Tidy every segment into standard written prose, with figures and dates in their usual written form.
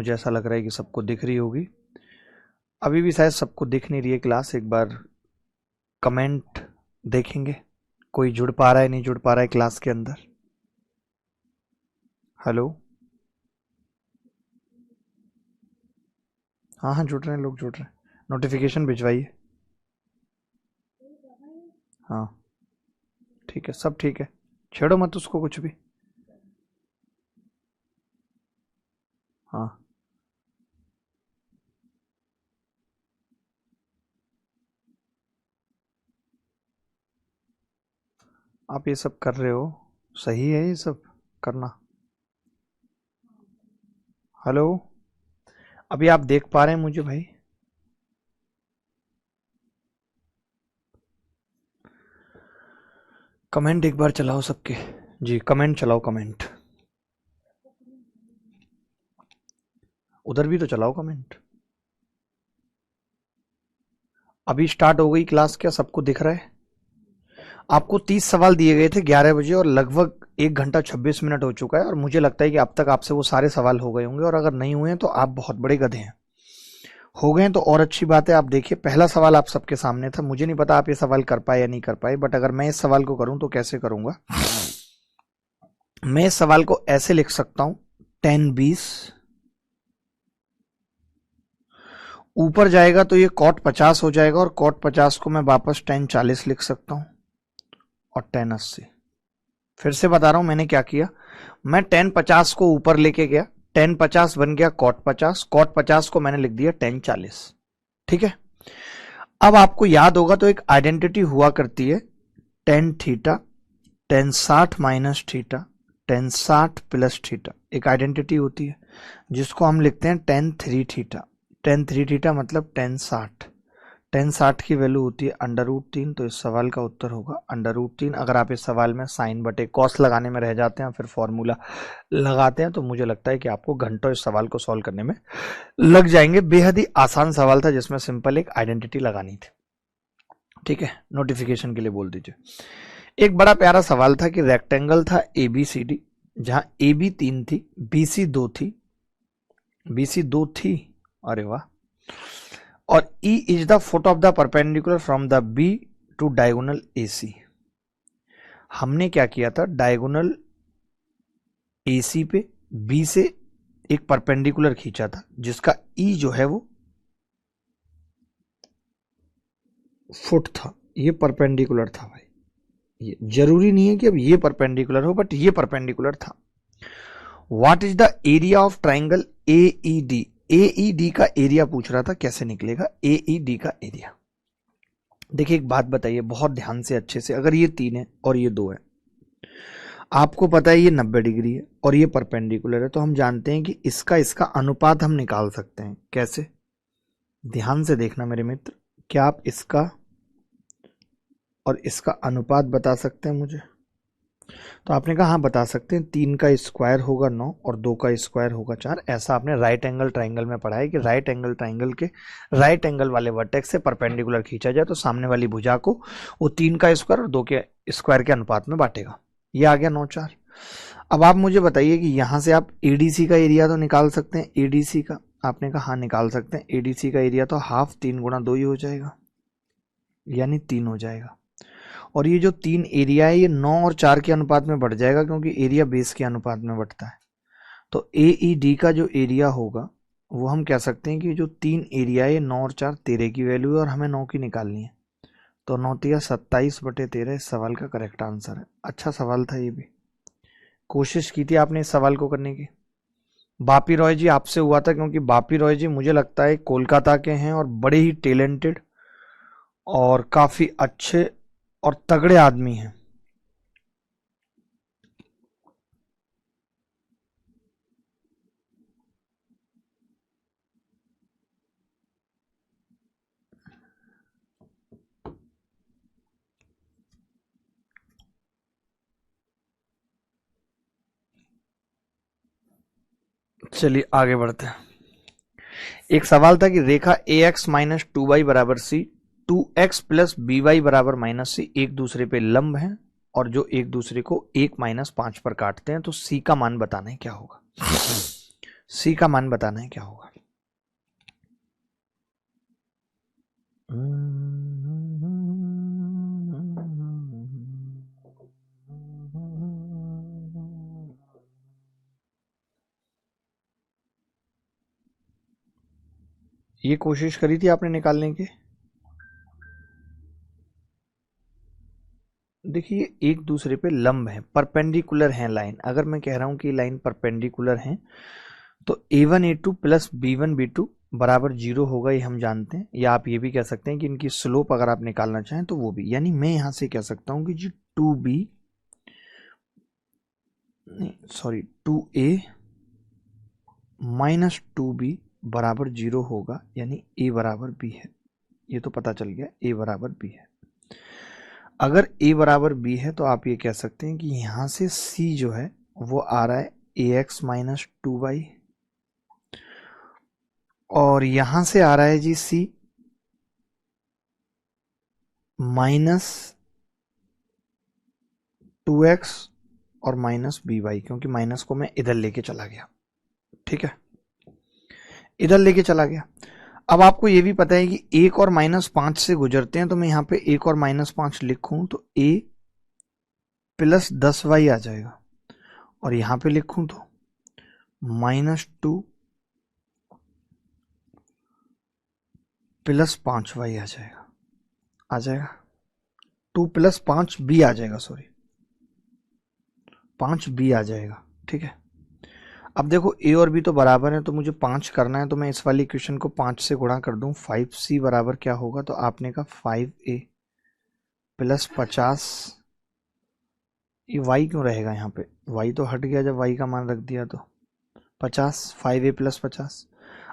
मुझे ऐसा लग रहा है कि सबको दिख रही होगी। अभी भी शायद सबको दिख नहीं रही है क्लास। एक बार कमेंट देखेंगे, कोई जुड़ पा रहा है नहीं जुड़ पा रहा है क्लास के अंदर। हेलो, हाँ हाँ जुड़ रहे हैं, लोग जुड़ रहे हैं। नोटिफिकेशन भिजवाइए। हाँ ठीक है, सब ठीक है, छेड़ो मत उसको कुछ भी। हाँ आप ये सब कर रहे हो, सही है ये सब करना। हेलो, अभी आप देख पा रहे हैं मुझे भाई? कमेंट एक बार चलाओ सबके। जी कमेंट चलाओ, कमेंट उधर भी तो चलाओ कमेंट। अभी स्टार्ट हो गई क्लास, क्या सबको दिख रहा है? आपको 30 सवाल दिए गए थे 11 बजे और लगभग 1 घंटा 26 मिनट हो चुका है, और मुझे लगता है कि अब तक आपसे वो सारे सवाल हो गए होंगे, और अगर नहीं हुए हैं तो आप बहुत बड़े गधे हैं। हो गए हैं तो और अच्छी बात है। आप देखिए, पहला सवाल आप सबके सामने था। मुझे नहीं पता आप ये सवाल कर पाए या नहीं कर पाए, बट अगर मैं इस सवाल को करूं तो कैसे करूंगा। मैं इस सवाल को ऐसे लिख सकता हूं, 10-20 ऊपर जाएगा तो ये cot 50 हो जाएगा, और cot 50 को मैं वापस 10-40 लिख सकता हूं, और 10-80। फिर से बता रहा हूं मैंने क्या किया। मैं 10-50 को ऊपर लेके गया, 10-50 बन गया cot 50, cot 50 को मैंने लिख दिया 10-40। ठीक है, अब आपको याद होगा तो एक आइडेंटिटी हुआ करती है, tan theta tan 60 minus theta tan 60 plus theta, एक आइडेंटिटी होती है जिसको हम लिखते हैं tan 3 थीटा। tan 3 थीटा मतलब tan 60। tan 60 की वैल्यू होती है √3, तो इस सवाल का उत्तर होगा √3। अगर आप इस सवाल में साइन बटे कॉस लगाने में रह जाते हैं, फिर फॉर्मूला लगाते हैं, तो मुझे लगता है कि आपको घंटों इस सवाल को सॉल्व करने में लग जाएंगे। बेहद ही आसान सवाल था जिसमें सिंपल एक आइडेंटिटी लगानी थी। ठीक है, नोटिफिकेशन के लिए बोल दीजिए। एक बड़ा प्यारा सवाल था कि रेक्टेंगल था ABCD, जहां AB 3 थी, BC 2 थी, BC 2 थी, अरे वाह, और E is the foot of the perpendicular from the B to diagonal AC। हमने क्या किया था, डायगोनल AC पे B से एक परपेंडिकुलर खींचा था जिसका E जो है वो फुट था। ये परपेंडिकुलर था भाई, ये जरूरी नहीं है कि अब ये परपेंडिकुलर हो, बट ये परपेंडिकुलर था। What is the area of triangle AED। AED का एरिया पूछ रहा था, कैसे निकलेगा AED का एरिया। देखिए एक बात बताइए बहुत ध्यान से अच्छे से, अगर ये 3 है और ये 2 है, आपको पता है ये 90 डिग्री है और ये परपेंडिकुलर है, तो हम जानते हैं कि इसका अनुपात हम निकाल सकते हैं। कैसे, ध्यान से देखना मेरे मित्र, क्या आप इसका और इसका अनुपात बता सकते हैं मुझे? तो आपने कहा हाँ बता सकते हैं। 3 का स्क्वायर होगा 9 और 2 का स्क्वायर होगा 4। ऐसा आपने राइट एंगल ट्राइंगल में पढ़ा है कि राइट एंगल ट्राइंगल के राइट एंगल वाले वर्टेक्स से परपेंडिकुलर खींचा जाए तो सामने वाली भुजा को वो 3 का स्क्वायर और 2 के स्क्वायर के अनुपात में बांटेगा। ये आ गया 9-4। अब आप मुझे बताइए कि यहां से आप ADC का एरिया तो निकाल सकते हैं। ADC का आपने कहा हाँ निकाल सकते हैं। ADC का एरिया तो हाफ 3 गुणा 2 ही हो जाएगा, यानी 3 हो जाएगा। और ये जो 3 एरिया है ये 9 और 4 के अनुपात में बढ़ जाएगा, क्योंकि एरिया बेस के अनुपात में बढ़ता है। तो AED का जो एरिया होगा वो हम कह सकते हैं कि जो 3 एरिया है 9 और 4 13 की वैल्यू है, और हमें 9 की निकालनी है। तो 9 तिया 27/13 इस सवाल का करेक्ट आंसर है। अच्छा सवाल था ये भी, कोशिश की थी आपने इस सवाल को करने की। बापी रॉय जी आपसे हुआ था, क्योंकि बापी रॉय जी मुझे लगता है कोलकाता के हैं और बड़े ही टैलेंटेड और काफी अच्छे और तगड़े आदमी हैं। चलिए आगे बढ़ते हैं। एक सवाल था कि रेखा AX माइनस 2y बराबर C, 2x प्लस BY बराबर -C एक दूसरे पे लंब हैं और जो एक दूसरे को 1 - 5 पर काटते हैं, तो C का मान बताना है क्या होगा। सी का मान बताना है क्या होगा। ये कोशिश करी थी आपने निकालने की। देखिए एक दूसरे पे लंब है, परपेंडिकुलर है लाइन। अगर मैं कह रहा हूं कि लाइन परपेंडिकुलर है तो a1 a2 plus b1 b2 बराबर 0 होगा, ये हम जानते हैं। या आप ये भी कह सकते हैं कि इनकी स्लोप अगर आप निकालना चाहें तो वो भी, यानी मैं यहां से कह सकता हूं कि जी 2a माइनस 2b बराबर 0 होगा, यानी a बराबर b है। ये तो पता चल गया a बराबर b है। अगर a बराबर b है तो आप ये कह सकते हैं कि यहां से c जो है वो आ रहा है ax माइनस 2y, और यहां से आ रहा है जी c माइनस 2x और माइनस by, क्योंकि माइनस को मैं इधर लेके चला गया। ठीक है, इधर लेके चला गया। अब आपको ये भी पता है कि 1 और -5 से गुजरते हैं, तो मैं यहां पे 1 और -5 लिखूं तो a प्लस 10y आ जाएगा, और यहां पे लिखूं तो -2 प्लस 5y आ जाएगा। 2 प्लस 5b आ जाएगा, सॉरी 5b आ जाएगा। ठीक है, अब देखो a और b तो बराबर है, तो मुझे 5 करना है, तो मैं इस वाली इक्वेशन को 5 से गुणा कर दूं। 5c बराबर क्या होगा, तो आपने कहा 5a प्लस 50, ये y क्यों रहेगा यहाँ पे, y तो हट गया जब y का मान रख दिया, तो 50, 5a प्लस 50।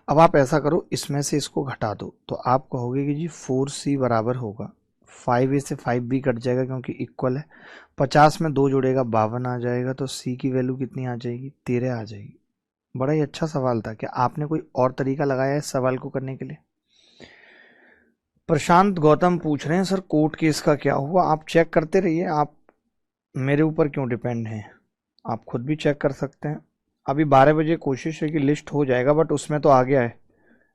अब आप ऐसा करो, इसमें से इसको घटा दो, तो आप कहोगे कि जी 4c बराबर होगा, 5a से 5b कट जाएगा क्योंकि इक्वल है, 50 में 2 जुड़ेगा 52 आ जाएगा, तो c की वैल्यू कितनी आ जाएगी, 13 आ जाएगी। बड़ा ही अच्छा सवाल था। क्या आपने कोई और तरीका लगाया है इस सवाल को करने के लिए? प्रशांत गौतम पूछ रहे हैं सर कोर्ट केस का क्या हुआ। आप चेक करते रहिए, आप मेरे ऊपर क्यों डिपेंड हैं, आप खुद भी चेक कर सकते हैं। अभी 12 बजे कोशिश है कि लिस्ट हो जाएगा, बट उसमें तो आ गया है,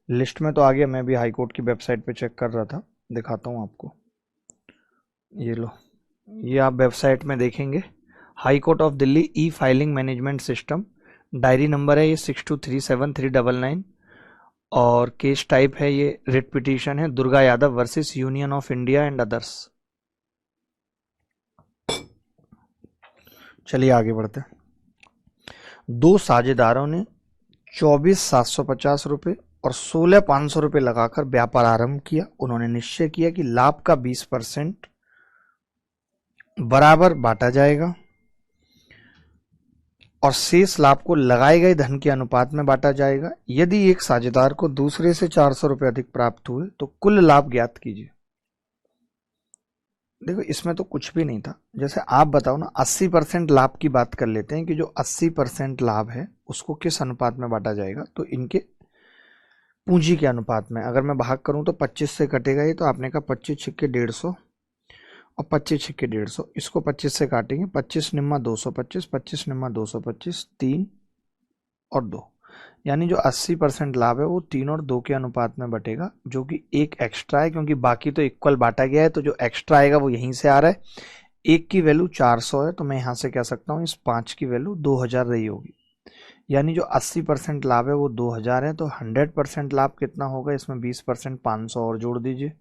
लिस्ट में तो आ गया। मैं भी हाई कोर्ट की वेबसाइट पे चेक कर रहा था, दिखाता हूँ आपको। ये लो, ये आप वेबसाइट में देखेंगे, high court of Delhi E filing management system, diary number है ये 623739, और केस टाइप है ये रिट पिटीशन है, Durga Yadav versus union of India and others. चलिए आगे बढ़ते हैं। 2 साझेदारों ने 24,750 रुपये और 16,500 रुपये लगाकर व्यापार आरंभ किया। उन्होंने निश्चय किया कि लाभ का 20% बराबर बांटा जाएगा और शेष लाभ को लगाए गए धन के अनुपात में बांटा जाएगा। यदि एक साझेदार को दूसरे से 400 रुपये अधिक प्राप्त हुए तो कुल लाभ ज्ञात कीजिए। देखो इसमें तो कुछ भी नहीं था, जैसे आप बताओ ना, 80% लाभ की बात कर लेते हैं कि जो 80% लाभ है उसको किस अनुपात में बांटा जाएगा, तो इनके पूंजी के अनुपात में। अगर मैं भाग करूं तो 25 से कटेगा ये, तो आपने कहा 25 छिक्के 150 और 25 छिक्के 150, इसको 25 से काटेंगे, 25 निम्मा 225, 25 निम्मा 225, 3 और 2, यानी जो 80% लाभ है वो 3 और 2 के अनुपात में बटेगा, जो कि एक एक्स्ट्रा है, क्योंकि बाकी तो इक्वल बांटा गया है, तो जो एक्स्ट्रा आएगा वो यहीं से आ रहा है। एक की वैल्यू 400 है, तो मैं यहां से कह सकता हूं इस 5 की वैल्यू 2000 रही होगी, यानी जो 80% लाभ है वो 2000 है। तो 100% लाभ कितना होगा, इसमें 20% 500 और जोड़ दीजिए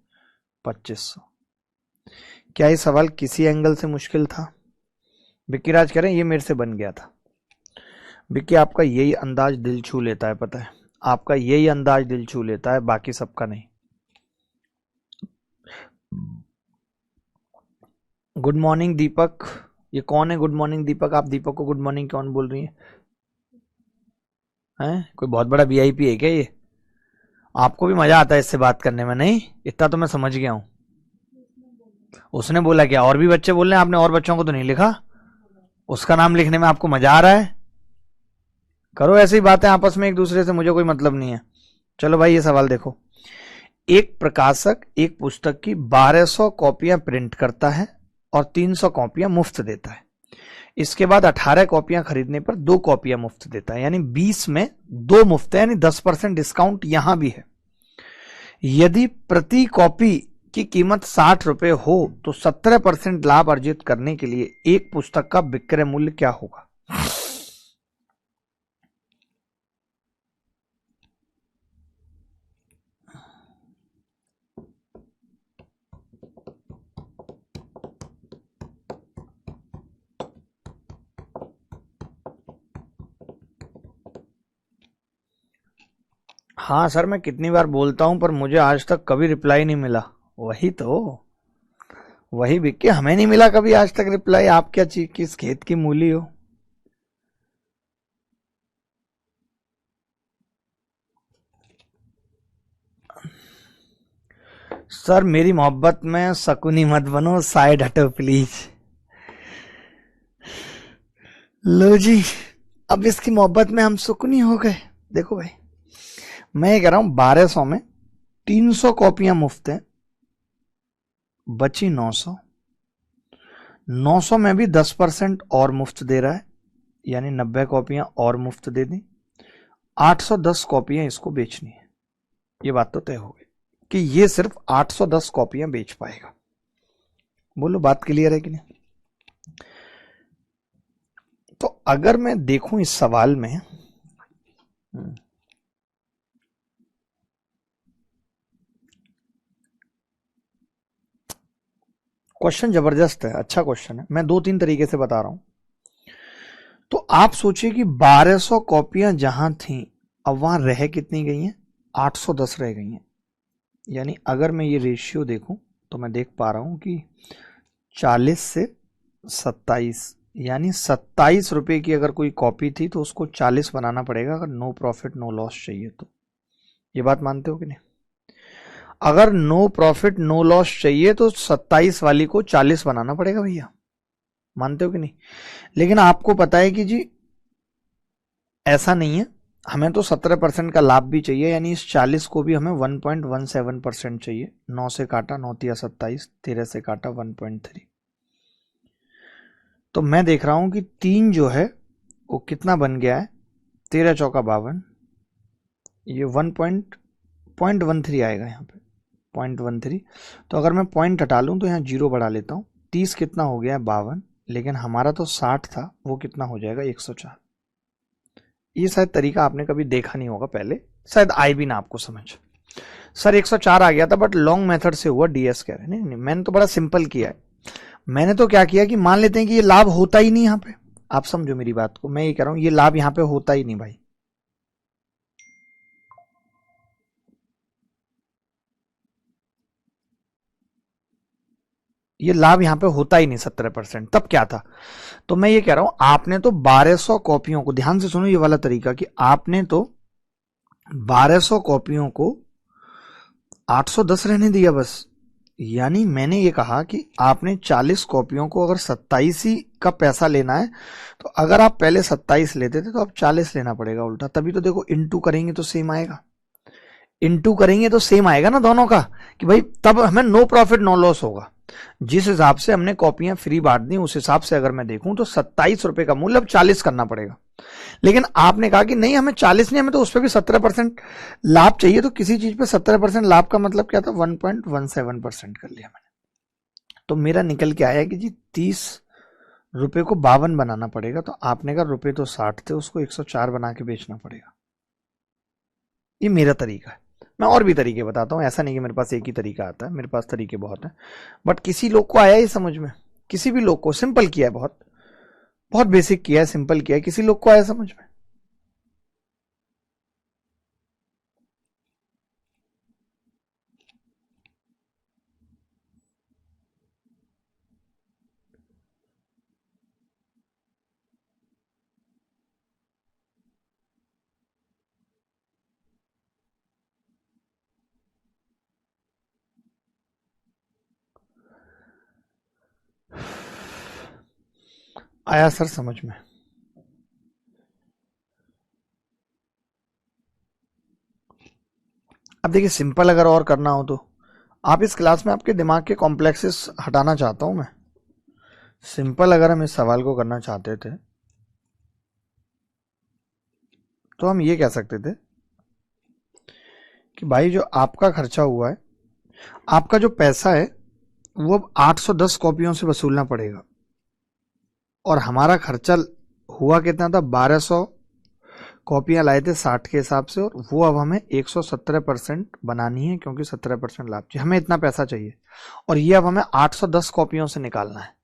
2500। क्या ये सवाल किसी एंगल से मुश्किल था? विक्की राज कह रहे हैं ये मेरे से बन गया था। विक्की आपका यही अंदाज दिल छू लेता है, पता है, आपका यही अंदाज दिल छू लेता है, बाकी सबका नहीं। गुड मॉर्निंग दीपक, ये कौन है गुड मॉर्निंग दीपक? आप दीपक को गुड मॉर्निंग कौन बोल रही हैं? कोई बहुत बड़ा वीआईपी है क्या ये? आपको भी मजा आता है इससे बात करने में? नहीं, इतना तो मैं समझ गया हूं। उसने बोला क्या? और भी बच्चे बोल रहे हैं, आपने और बच्चों को तो नहीं लिखा? उसका नाम लिखने में आपको मजा आ रहा है? करो ऐसी बातें आपस में एक दूसरे से, मुझे कोई मतलब नहीं है। चलो भाई ये सवाल देखो। एक प्रकाशक एक पुस्तक की 1200 कॉपियां प्रिंट करता है और 300 कॉपियां मुफ्त देता है। इसके बाद 18 कॉपियां खरीदने पर 2 कॉपियां मुफ्त देता है, यानी 20 में 2 मुफ्त है, यानी 10% डिस्काउंट यहां भी है। यदि प्रति कॉपी की कीमत 60 रुपए हो तो 17% लाभ अर्जित करने के लिए एक पुस्तक का विक्रय मूल्य क्या होगा? हाँ सर, मैं कितनी बार बोलता हूं पर मुझे आज तक कभी रिप्लाई नहीं मिला। वही तो, वही विक्की, हमें नहीं मिला कभी आज तक रिप्लाई। आप क्या चीज किस खेत की मूली हो? सर मेरी मोहब्बत में शकुनी मत बनो, साइड हटो प्लीज। लो जी, अब इसकी मोहब्बत में हम शकुनी हो गए। देखो भाई, मैं ये कह रहा हूं 1200 में 300 कॉपियां मुफ्त हैं, बची 900। 900 में भी 10% और मुफ्त दे रहा है, यानी 90 कॉपियां और मुफ्त दे दी। 810 कॉपियां इसको बेचनी है। ये बात तो तय हो गई कि ये सिर्फ 810 कॉपियां बेच पाएगा। बोलो बात क्लियर है कि नहीं? तो अगर मैं देखूं इस सवाल में, क्वेश्चन जबरदस्त है, अच्छा क्वेश्चन है। मैं 2-3 तरीके से बता रहा हूं। तो आप सोचिए कि 1200 कॉपियां जहां थी, अब वहां रह कितनी गई हैं? 810 रह गई हैं। यानी अगर मैं ये रेशियो देखूं तो मैं देख पा रहा हूं कि 40 से 27, यानी 27 रुपए की अगर कोई कॉपी थी तो उसको 40 बनाना पड़ेगा अगर नो प्रॉफिट नो लॉस चाहिए तो। ये बात मानते हो कि नहीं? अगर नो प्रॉफिट नो लॉस चाहिए तो 27 वाली को 40 बनाना पड़ेगा भैया। मानते हो कि नहीं? लेकिन आपको पता है कि जी ऐसा नहीं है, हमें तो 17% का लाभ भी चाहिए, यानी इस 40 को भी हमें 1.17% चाहिए। 9 से काटा 9 तिया 27, 13 से काटा 1.3। तो मैं देख रहा हूं कि 3 जो है वो कितना बन गया है? 13 चौका 52, ये 1.13 आएगा यहाँ पे, 0.13। तो अगर मैं पॉइंट हटा लूं तो यहाँ 0 बढ़ा लेता हूँ। 30 कितना हो गया है? 52। लेकिन हमारा तो 60 था, वो कितना हो जाएगा? 104। ये शायद तरीका आपने कभी देखा नहीं होगा पहले, शायद आए भी ना आपको समझ। सर 104 आ गया था बट लॉन्ग मेथड से हुआ, डीएस कह रहे। नहीं, मैंने तो बड़ा सिंपल किया है। मैंने तो क्या किया कि मान लेते हैं कि ये लाभ होता ही नहीं यहाँ पे। आप समझो मेरी बात को, मैं ये कह रहा हूं ये लाभ यहाँ पे होता ही नहीं भाई। ये लाभ यहाँ पे होता ही नहीं 17%। तब क्या था? तो मैं ये कह रहा हूं आपने तो 1200 कॉपियों को, ध्यान से सुनो ये वाला तरीका, कि आपने तो 1200 कॉपियों को 810 रहने दिया बस। यानी मैंने ये कहा कि आपने 40 कॉपियों को अगर 27 ही का पैसा लेना है, तो अगर आप पहले 27 लेते थे तो अब 40 लेना पड़ेगा उल्टा। तभी तो देखो, इंटू करेंगे तो सेम आएगा। इंटू करेंगे तो सेम आएगा ना दोनों का, कि भाई तब हमें नो प्रॉफिट नो लॉस होगा। जिस हिसाब से हमने कॉपियां फ्री बांट दी उस हिसाब से अगर मैं देखूं तो 27 रुपए का मूल्य अब 40 करना पड़ेगा। लेकिन आपने कहा कि नहीं, हमें 40 नहीं, हमें तो उस पर भी 17% लाभ चाहिए। तो किसी चीज पे 17% लाभ का मतलब क्या था? 1.17% कर लिया मैंने। तो मेरा निकल के आया कि जी 30 रुपए को 52 बनाना पड़ेगा। तो आपने कहा रुपए तो 60 थे, उसको 104 बना के बेचना पड़ेगा। ये मेरा तरीका है। मैं और भी तरीके बताता हूं, ऐसा नहीं कि मेरे पास एक ही तरीका आता है, मेरे पास तरीके बहुत हैं। बट किसी लोग को आया ही समझ में, किसी भी लोग को, सिंपल किया है, बहुत बहुत बेसिक किया है, सिंपल किया है, किसी लोग को आया समझ में। आया सर समझ में? अब देखिए, सिंपल अगर और करना हो तो आप इस क्लास में आपके दिमाग के कॉम्प्लेक्सेस हटाना चाहता हूं मैं। सिंपल अगर हम इस सवाल को करना चाहते थे तो हम ये कह सकते थे कि भाई जो आपका खर्चा हुआ है, आपका जो पैसा है वो अब 810 कॉपियों से वसूलना पड़ेगा, और हमारा खर्चा हुआ कितना था, 1200 कॉपियां लाए थे 60 के हिसाब से, और वो अब हमें 117% बनानी है क्योंकि 17% लाभ चाहिए, हमें इतना पैसा चाहिए, और ये अब हमें 810 कॉपियों से निकालना है।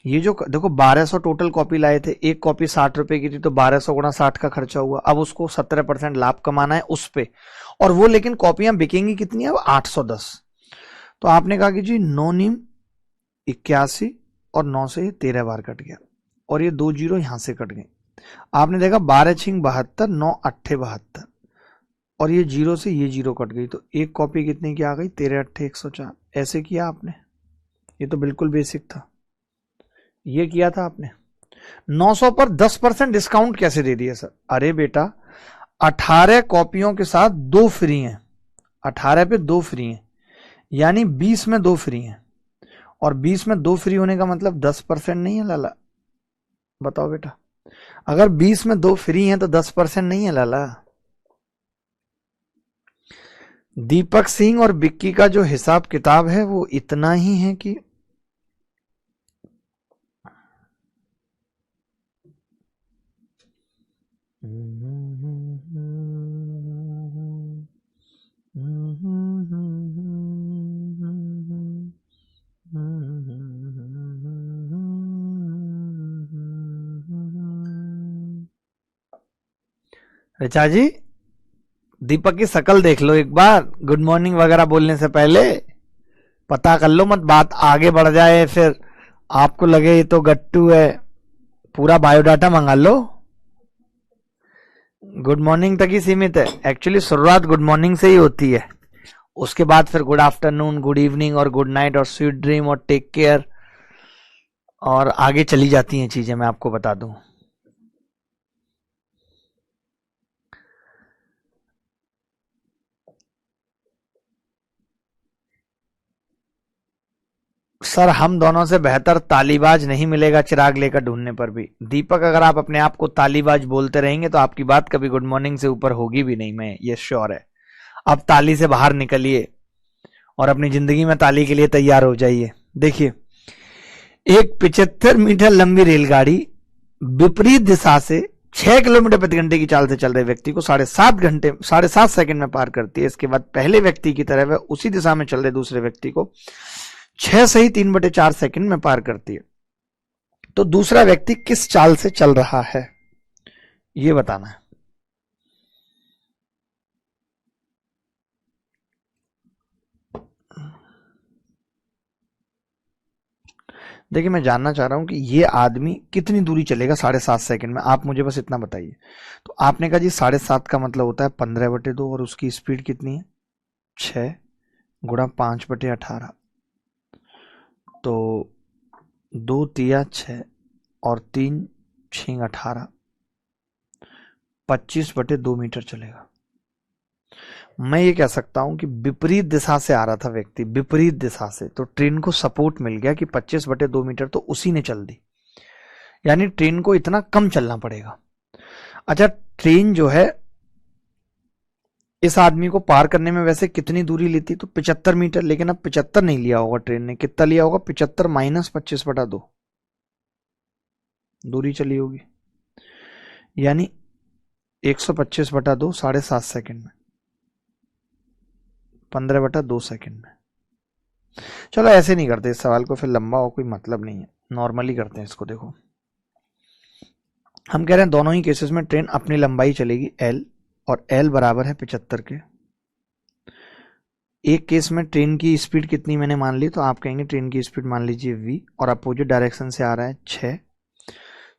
ये जो देखो 1200 टोटल कॉपी लाए थे, एक कॉपी 60 रुपए की थी, तो 1200 गुणा 60 का खर्चा हुआ, अब उसको 17% लाभ कमाना है उस पे, और वो लेकिन कॉपियां बिकेंगी कितनी है, अब 810। तो आपने कहा कि जी 9 नीम 81 और 9 से 13 बार कट गया, और ये 2 जीरो यहां से कट गए। आपने देखा 12 छिंग 72, 9 अट्ठे 72, और ये जीरो से ये जीरो कट गई, तो एक कॉपी कितने की आ गई, 13 अट्ठे 104। ऐसे किया आपने, ये तो बिल्कुल बेसिक था, ये किया था आपने। 900 पर 10% डिस्काउंट कैसे दे दिया सर? अरे बेटा 18 कॉपियों के साथ 2 फ्री हैं, 18 पे 2 फ्री हैं, यानी 20 में 2 फ्री हैं, और 20 में 2 फ्री होने का मतलब 10% नहीं है लाला। बताओ बेटा, अगर 20 में 2 फ्री हैं तो 10% नहीं है लाला। दीपक सिंह और बिक्की का जो हिसाब किताब है वो इतना ही है कि ऋचा जी, दीपक की शकल देख लो एक बार, गुड मॉर्निंग वगैरह बोलने से पहले पता कर लो, मत बात आगे बढ़ जाए फिर आपको लगे ये तो गट्टू है। पूरा बायोडाटा मंगा लो। गुड मॉर्निंग तक ही सीमित है, एक्चुअली शुरुआत गुड मॉर्निंग से ही होती है, उसके बाद फिर गुड आफ्टरनून, गुड इवनिंग और गुड नाइट और स्वीट ड्रीम और टेक केयर और आगे चली जाती हैं चीजें, मैं आपको बता दूं। सर हम दोनों से बेहतर तालीबाज नहीं मिलेगा चिराग लेकर ढूंढने पर भी। दीपक, अगर आप अपने आप को तालीबाज बोलते रहेंगे तो आपकी बात कभी गुड मॉर्निंग से ऊपर होगी भी नहीं, मैं ये श्योर है। अब ताली से बाहर निकलिए और अपनी जिंदगी में ताली के लिए तैयार हो जाइए। देखिए, एक 75 मीटर लंबी रेलगाड़ी विपरीत दिशा से 6 किलोमीटर प्रति घंटे की चाल से चल रहे व्यक्ति को 7.5 सेकंड में पार करती है। इसके बाद पहले व्यक्ति की तरह वह उसी दिशा में चल रहे दूसरे व्यक्ति को 6 से ही 3/4 सेकंड में पार करती है। तो दूसरा व्यक्ति किस चाल से चल रहा है यह बताना है। देखिए, मैं जानना चाह रहा हूं कि ये आदमी कितनी दूरी चलेगा 7.5 सेकंड में, आप मुझे बस इतना बताइए। तो आपने कहा जी 7.5 का मतलब होता है 15/2, और उसकी स्पीड कितनी है 6 गुणा 5/18, तो 2 तिया 6 और 3 6 18, 25/2 मीटर चलेगा। मैं ये कह सकता हूं कि विपरीत दिशा से आ रहा था व्यक्ति, विपरीत दिशा से, तो ट्रेन को सपोर्ट मिल गया कि 25/2 मीटर तो उसी ने चल दी, यानी ट्रेन को इतना कम चलना पड़ेगा। अच्छा, ट्रेन जो है इस आदमी को पार करने में वैसे कितनी दूरी लेती, तो 75 मीटर, लेकिन अब 75 नहीं लिया होगा ट्रेन ने, कितना लिया होगा 75 माइनस 25/2 दूरी चली होगी, यानी 125/2 7.5 सेकंड में, 15/2 सेकंड में। चलो ऐसे नहीं करते इस सवाल को, फिर लंबा हो कोई मतलब नहीं है, नॉर्मली करते हैं इसको। देखो, हम कह रहे हैं दोनों ही केसेस में ट्रेन अपनी लंबाई चलेगी L, और L बराबर है 75 के। एक केस में ट्रेन की स्पीड कितनी मैंने मान ली, तो आप कहेंगे ट्रेन की स्पीड मान लीजिए v, और अपोजिट डायरेक्शन से आ रहा है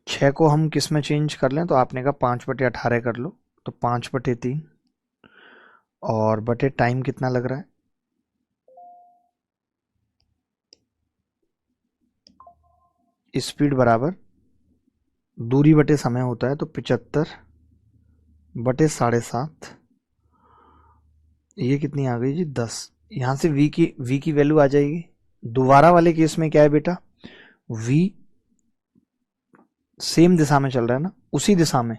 6 को हम किस में चेंज कर लें, तो आपने कहा 5/18 कर लो, तो 5/3, और बटे टाइम कितना लग रहा है, स्पीड बराबर दूरी बटे समय होता है, तो 75/7.5, ये कितनी आ गई जी 10। यहां से v की वैल्यू आ जाएगी। दोबारा वाले केस में क्या है बेटा, v सेम दिशा में चल रहा है ना, उसी दिशा में।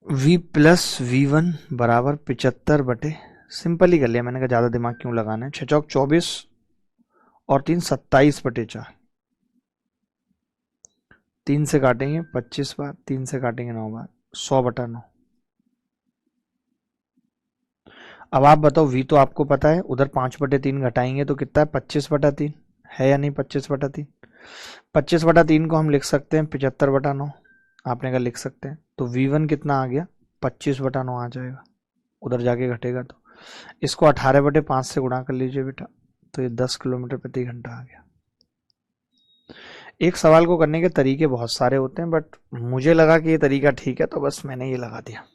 v प्लस V1 बराबर 75 बटे, सिंपल ही कर लिया मैंने कहा ज्यादा दिमाग क्यों लगाना है। 6 चौक 24 और 3 27 बटे 4, 3 से काटेंगे 25 बार, 3 से काटेंगे 9 बार, 100 बटा 9। अब आप बताओ v तो आपको पता है, उधर 5 बटे 3 घटाएंगे तो कितना है, 25 बटा 3 है या नहीं, 25 बटा 3। 25 बटा 3 को हम लिख सकते हैं 75 बटा 9, आपने कहा लिख सकते हैं। तो V1 कितना आ गया, 25 बटा 9 आ जाएगा, उधर जाके घटेगा तो। इसको 18 बटे 5 से गुणा कर लीजिए बेटा, तो ये 10 किलोमीटर प्रति घंटा आ गया। एक सवाल को करने के तरीके बहुत सारे होते हैं, बट मुझे लगा कि ये तरीका ठीक है तो बस मैंने ये लगा दिया।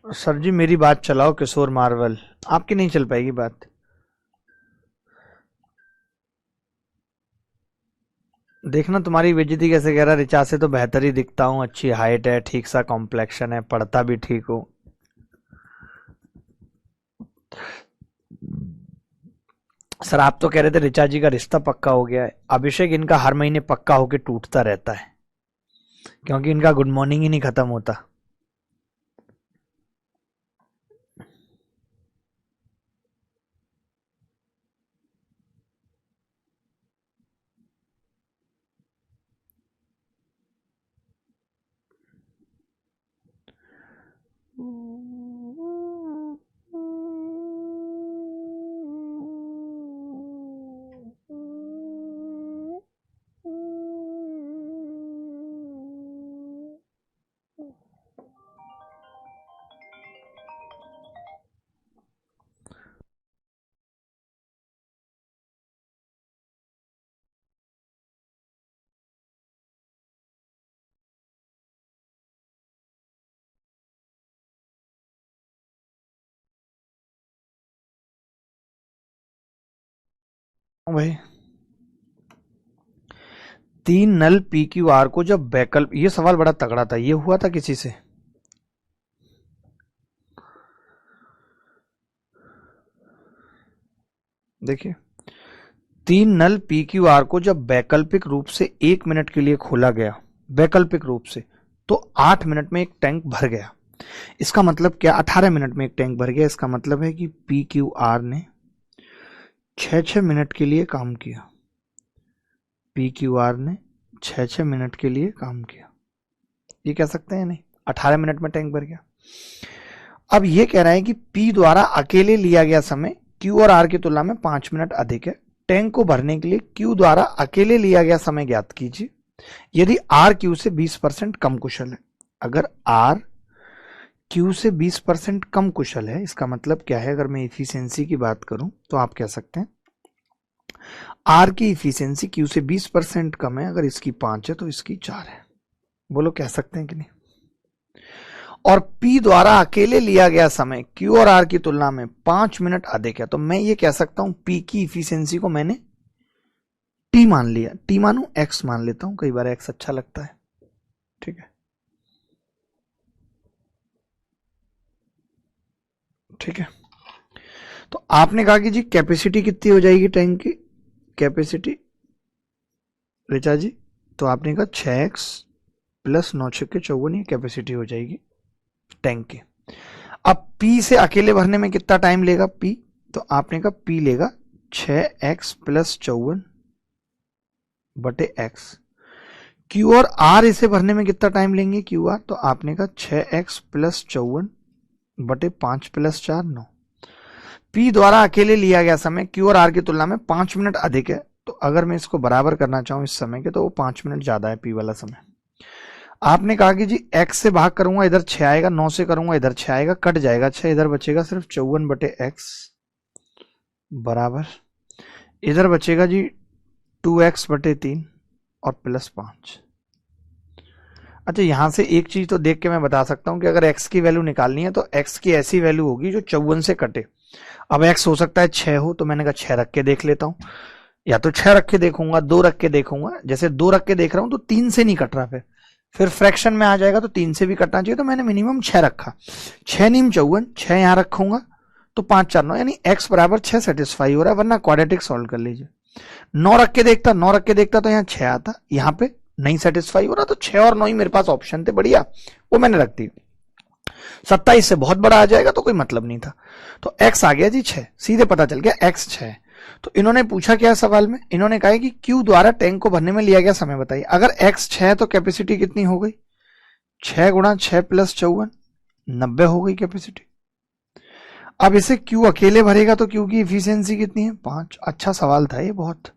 सर जी मेरी बात चलाओ किशोर मार्वल, आपकी नहीं चल पाएगी बात। देखना तुम्हारी बेइज्जती कैसे कह रहा, रिचा से तो बेहतर ही दिखता हूँ, अच्छी हाइट है, ठीक सा कॉम्प्लेक्शन है, पढ़ता भी ठीक हो। सर आप तो कह रहे थे रिचा जी का रिश्ता पक्का हो गया है, अभिषेक इनका हर महीने पक्का होके टूटता रहता है, क्योंकि इनका गुड मॉर्निंग ही नहीं खत्म होता। भाई 3 नल पी क्यू आर को जब वैकल्प, ये सवाल बड़ा तगड़ा था, ये हुआ था किसी से। देखिए 3 नल पी क्यू आर को जब वैकल्पिक रूप से 1 मिनट के लिए खोला गया, वैकल्पिक रूप से, तो 8 मिनट में एक टैंक भर गया। इसका मतलब क्या, 18 मिनट में एक टैंक भर गया। इसका मतलब है कि पी क्यू आर ने 6-6 मिनट के लिए काम किया, पी क्यू आर ने 6-6 मिनट के लिए काम किया, ये कह सकते हैं नहीं, 18 मिनट में टैंक भर गया। अब ये कह रहा है कि पी द्वारा अकेले लिया गया समय क्यू और आर की तुलना में 5 मिनट अधिक है। टैंक को भरने के लिए क्यू द्वारा अकेले लिया गया समय ज्ञात कीजिए यदि आर क्यू से 20% कम कुशल है। अगर आर क्यू से 20% कम कुशल है, इसका मतलब क्या है, अगर मैं इफिशियंसी की बात करूं तो आप कह सकते हैं आर की इफिशियंसी क्यू से 20% कम है, अगर इसकी 5 है तो इसकी 4 है। बोलो कह सकते हैं कि नहीं। और P द्वारा अकेले लिया गया समय Q और R की तुलना में 5 मिनट अधिक है, तो मैं ये कह सकता हूं P की इफिशियंसी को मैंने T मान लिया, T मानू X मान लेता हूं, कई बार X अच्छा लगता है, ठीक है, ठीक है। तो आपने कहा कि जी कैपेसिटी कितनी हो जाएगी टैंक की, कैपेसिटी रिचा जी, तो आपने कहा 6x प्लस 9 6 54, ये कैपेसिटी हो जाएगी टैंक की। अब P से अकेले भरने में कितना टाइम लेगा P, तो आपने कहा P लेगा 6x प्लस 54 बटे x। Q और R इसे भरने में कितना टाइम लेंगे QR, तो आपने कहा 6x प्लस 54 बटे 5 प्लस 4 9। P द्वारा अकेले लिया गया समय Q और R की तुलना में 5 मिनट अधिक है, तो अगर मैं इसको बराबर करना चाहूं इस समय के, तो वो 5 मिनट ज्यादा है P वाला समय। आपने कहा कि जी x से भाग करूंगा इधर 6 आएगा, 9 से करूंगा इधर 6 आएगा, कट जाएगा 6, इधर बचेगा सिर्फ 54 बटे x बराबर, इधर बचेगा जी 2x बटे 3 और प्लस 5। अच्छा यहां से एक चीज तो देख के मैं बता सकता हूं कि अगर x की वैल्यू निकालनी है तो x की ऐसी वैल्यू होगी जो 54 से कटे। अब x हो सकता है 6 हो, तो मैंने कहा 6 रख के देख लेता हूं, या तो 6 रख के देखूंगा, 2 रख के देखूंगा। जैसे 2 रख के देख रहा हूं तो 3 से नहीं कट रहा, फिर फ्रैक्शन में आ जाएगा तो 3 से भी कटना चाहिए, तो मैंने मिनिमम 6 रखा। 6 नीम 54, 6 यहां रखूंगा तो 5 4 9, यानी x बराबर 6 सेटिस्फाई हो रहा है, वरना क्वाड्रेटिक सॉल्व कर लीजिए। 9 रख के देखता, 9 रख के देखता तो यहाँ 6 आता, यहाँ पे नहीं सेटिस्फाई हो रहा, तो 6 और 9 ही मेरे पास ऑप्शन थे, बढ़िया, वो मैंने रख दी। 27 से बहुत बड़ा आ जाएगा तो कोई मतलब नहीं था, तो x आ गया जी 6, सीधे पता चल गया x 6। तो इन्होंने पूछा क्या सवाल में, इन्होंने कहा कि Q द्वारा टैंक को भरने में लिया गया समय बताइए। अगर x 6 है तो कैपेसिटी कितनी हो गई, 6 गुणा 6 प्लस 54, 90 हो गई कैपेसिटी। अब इसे Q अकेले भरेगा तो Q की इफिशियंसी कितनी है, 5। अच्छा सवाल था ये बहुत,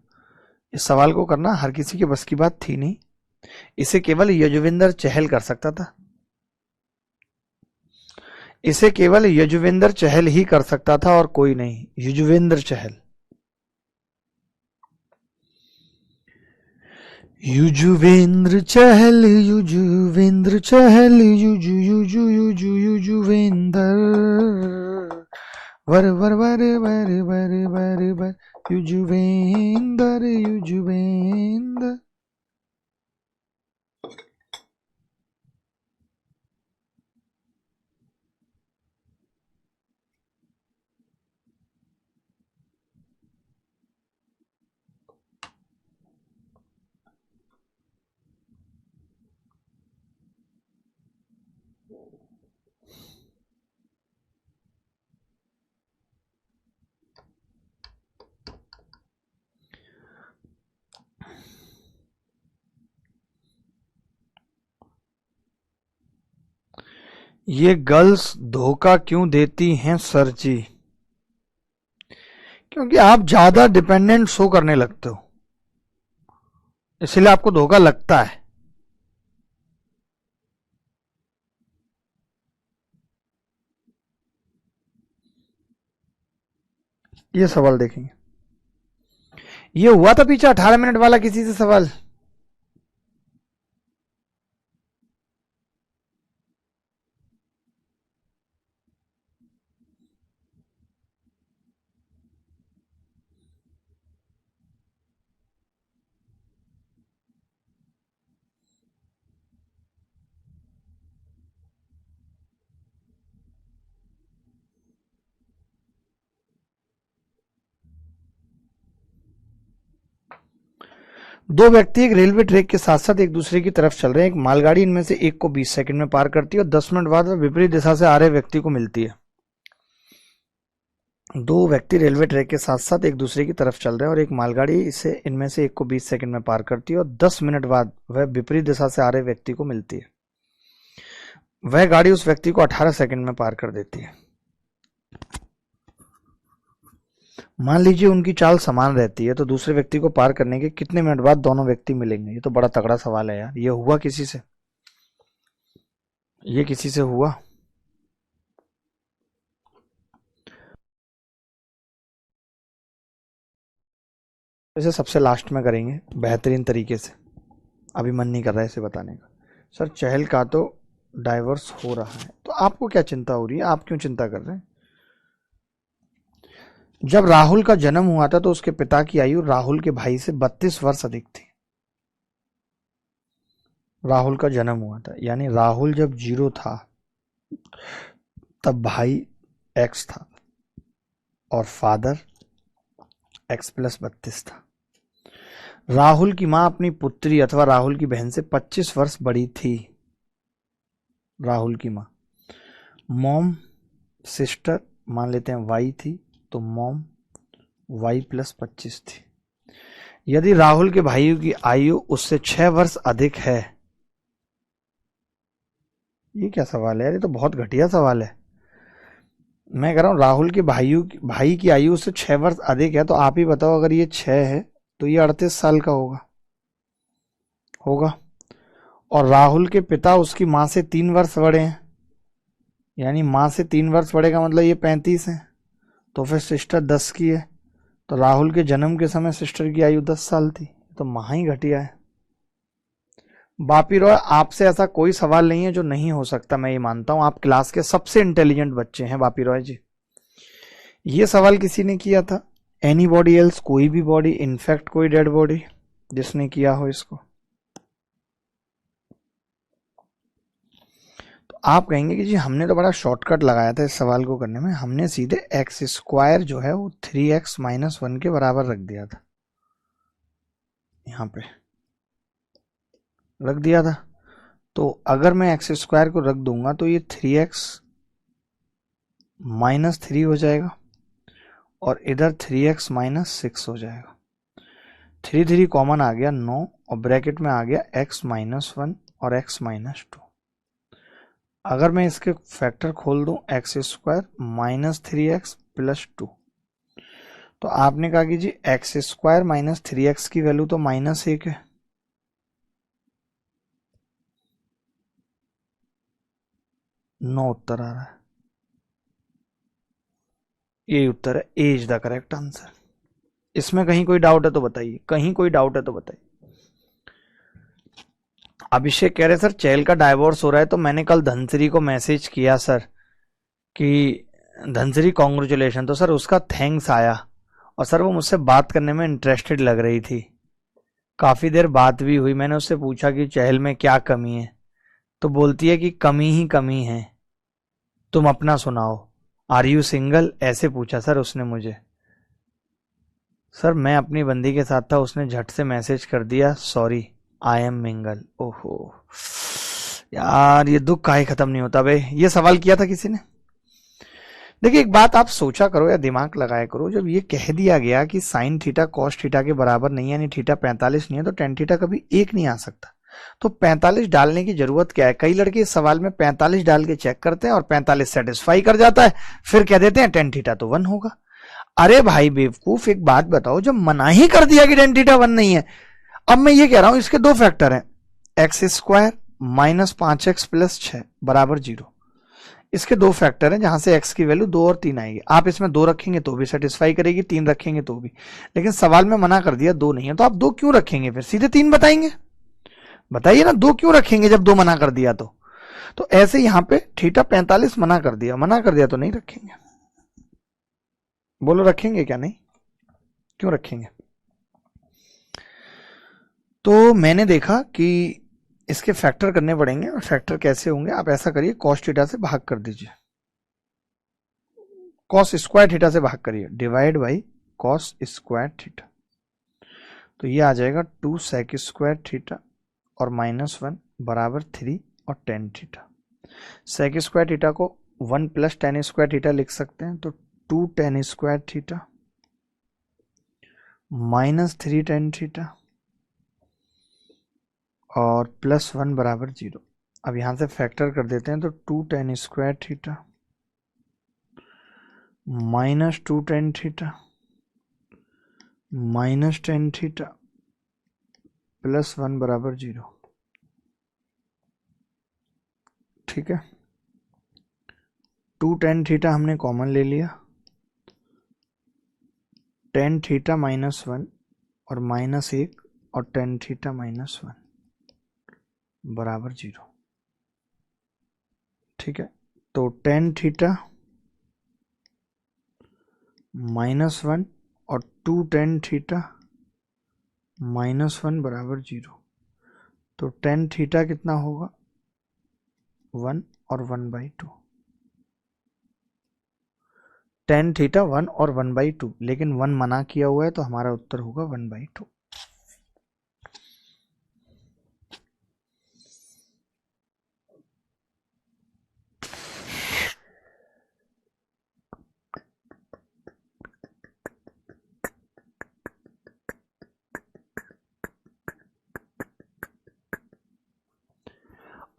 इस सवाल को करना हर किसी के बस की बात थी नहीं, इसे केवल यजुवेंद्र चहल कर सकता था, इसे केवल यजुवेंद्र चहल ही कर सकता था और कोई नहीं। युजवेंद्र चहल, युजवेंद्र चहल, युजवेंद्र चहल, युजु युजु युजु युजुवेंद्र, वर वर वर वर वर वर वर, युजवेंद्र युजवेंद्र। ये गर्ल्स धोखा क्यों देती हैं सर जी, क्योंकि आप ज्यादा डिपेंडेंट शो करने लगते हो, इसलिए आपको धोखा लगता है। ये सवाल देखेंगे, ये हुआ था पीछे 18 मिनट वाला किसी से सवाल, दो व्यक्ति एक रेलवे ट्रैक के साथ साथ एक दूसरे की तरफ चल रहे हैं। एक मालगाड़ी इनमें से एक को 20 सेकंड में पार करती है और 10 मिनट बाद वह विपरीत दिशा से आ रहे व्यक्ति को मिलती है। दो व्यक्ति रेलवे ट्रैक के साथ साथ एक दूसरे की तरफ चल रहे हैं और एक मालगाड़ी इसे इनमें से एक को 20 सेकंड में पार करती है और 10 मिनट बाद वह विपरीत दिशा से आ रहे व्यक्ति को मिलती है। वह गाड़ी उस व्यक्ति को 18 सेकंड में पार कर देती है। मान लीजिए उनकी चाल समान रहती है तो दूसरे व्यक्ति को पार करने के कितने मिनट बाद दोनों व्यक्ति मिलेंगे। ये तो बड़ा तगड़ा सवाल है यार, ये हुआ किसी से, ये किसी से हुआ? इसे सबसे लास्ट में करेंगे बेहतरीन तरीके से, अभी मन नहीं कर रहा है इसे बताने का। सर चहल का तो डाइवर्स हो रहा है, तो आपको क्या चिंता हो रही है, आप क्यों चिंता कर रहे हैं? जब राहुल का जन्म हुआ था तो उसके पिता की आयु राहुल के भाई से 32 वर्ष अधिक थी। राहुल का जन्म हुआ था यानी राहुल जब 0 था तब भाई x था और फादर x प्लस 32 था। राहुल की मां अपनी पुत्री अथवा राहुल की बहन से 25 वर्ष बड़ी थी। राहुल की मां, मॉम सिस्टर मान लेते हैं y थी, तो मॉम y प्लस 25 थी। यदि राहुल के भाइयों की आयु उससे 6 वर्ष अधिक है, ये क्या सवाल है यार, ये तो बहुत घटिया सवाल है। मैं कह रहा हूं राहुल के भाई की आयु उससे 6 वर्ष अधिक है, तो आप ही बताओ अगर ये 6 है तो ये 38 साल का होगा। और राहुल के पिता उसकी मां से 3 वर्ष बड़े हैं, यानी मां से 3 वर्ष बड़े का मतलब ये 35 है, तो फिर सिस्टर 10 की है, तो राहुल के जन्म के समय सिस्टर की आयु 10 साल थी, तो महा ही घटिया है। बापी रॉय, आपसे ऐसा कोई सवाल नहीं है जो नहीं हो सकता, मैं ये मानता हूं आप क्लास के सबसे इंटेलिजेंट बच्चे हैं बापी रॉय जी। ये सवाल किसी ने किया था, एनी बॉडी एल्स, कोई भी बॉडी, इनफैक्ट कोई डेड बॉडी जिसने किया हो इसको। तो आप कहेंगे कि जी हमने तो बड़ा शॉर्टकट लगाया था इस सवाल को करने में, हमने सीधे एक्स स्क्वायर जो है वो 3x माइनस 1 के बराबर रख दिया था, यहां पे रख दिया था। तो अगर मैं एक्स स्क्वायर को रख दूंगा तो ये 3x माइनस 3 हो जाएगा और इधर 3x माइनस 6 हो जाएगा। 3 3 कॉमन आ गया 9 और ब्रैकेट में आ गया x माइनस 1 और x माइनस 2। अगर मैं इसके फैक्टर खोल दूं x square minus 3x plus 2, तो आपने कहा कि जी एक्स स्क्वायर माइनस 3x की वैल्यू तो -1 है, नौ उत्तर आ रहा है। यही उत्तर है, ए इज द करेक्ट आंसर। इसमें कहीं कोई डाउट है तो बताइए, कहीं कोई डाउट है तो बताइए। अभिषेक कह रहे सर चहल का डाइवोर्स हो रहा है, तो मैंने कल धनश्री को मैसेज किया सर कि धनश्री कॉन्ग्रेचुलेशन, तो सर उसका थैंक्स आया और सर वो मुझसे बात करने में इंटरेस्टेड लग रही थी, काफी देर बात भी हुई। मैंने उससे पूछा कि चहल में क्या कमी है, तो बोलती है कि कमी ही कमी है, तुम अपना सुनाओ, आर यू सिंगल, ऐसे पूछा सर उसने मुझे। सर मैं अपनी बंदी के साथ था, उसने झट से मैसेज कर दिया सॉरी आई एम मिंगल। ओहो यार, ये दुख काहे खत्म नहीं होता बे। ये सवाल किया था किसी ने। देखिए एक बात आप सोचा करो या दिमाग लगाया करो, जब ये कह दिया गया कि साइन थीटा कॉस थीटा के बराबर नहीं है, यानी थीटा 45 नहीं है, तो टेन थीटा कभी 1 नहीं आ सकता। तो 45 डालने की जरूरत क्या है? कई लड़के इस सवाल में 45 डाल के चेक करते हैं और 45 सेटिस्फाई कर जाता है, फिर कह देते हैं टेन थीटा तो 1 होगा। अरे भाई बेवकूफ, एक बात बताओ, जब मना ही कर दिया कि टेन थीटा 1 नहीं है, अब मैं ये कह रहा हूं इसके दो फैक्टर हैं, x square minus 5x plus 6 बराबर 0। इसके दो फैक्टर हैं जहां से x की वैल्यू 2 और 3 आएगी। आप इसमें 2 रखेंगे तो भी सेटिस्फाई करेगी, 3 रखेंगे तो भी। लेकिन सवाल में मना कर दिया 2 नहीं है, तो आप 2 क्यों रखेंगे? फिर सीधे 3 बताएंगे। बताइए ना, 2 क्यों रखेंगे जब 2 मना कर दिया तो ऐसे यहां पे थीटा 45 मना कर दिया तो नहीं रखेंगे। बोलो रखेंगे क्या? नहीं, क्यों रखेंगे? तो मैंने देखा कि इसके फैक्टर करने पड़ेंगे, और फैक्टर कैसे होंगे, आप ऐसा करिए कॉस थीटा से भाग कर दीजिए, कॉस स्क्वायर थीटा से भाग करिए, divide by cos square theta. तो ये आ जाएगा 2 सेक स्क्वायर थीटा और -1 बराबर 3 और tan theta. Sec square theta को 1 प्लस टेन स्क्वायर थीटा लिख सकते हैं, तो 2 ten square theta -3 tan theta और +1 बराबर 0। अब यहां से फैक्टर कर देते हैं, तो 2 ten square theta -2 tan theta -10 theta +1 बराबर 0। ठीक है, 2 टेन थीटा हमने कॉमन ले लिया, टेन थीटा -1 और -1 और टेन थीटा -1 बराबर 0। ठीक है, तो टेन थीटा -1 और 2 टेन थीटा -1 बराबर 0। तो टेन थीटा कितना होगा? 1 और 1/2। टेन थीटा 1 और 1/2, लेकिन 1 मना किया हुआ है, तो हमारा उत्तर होगा 1/2।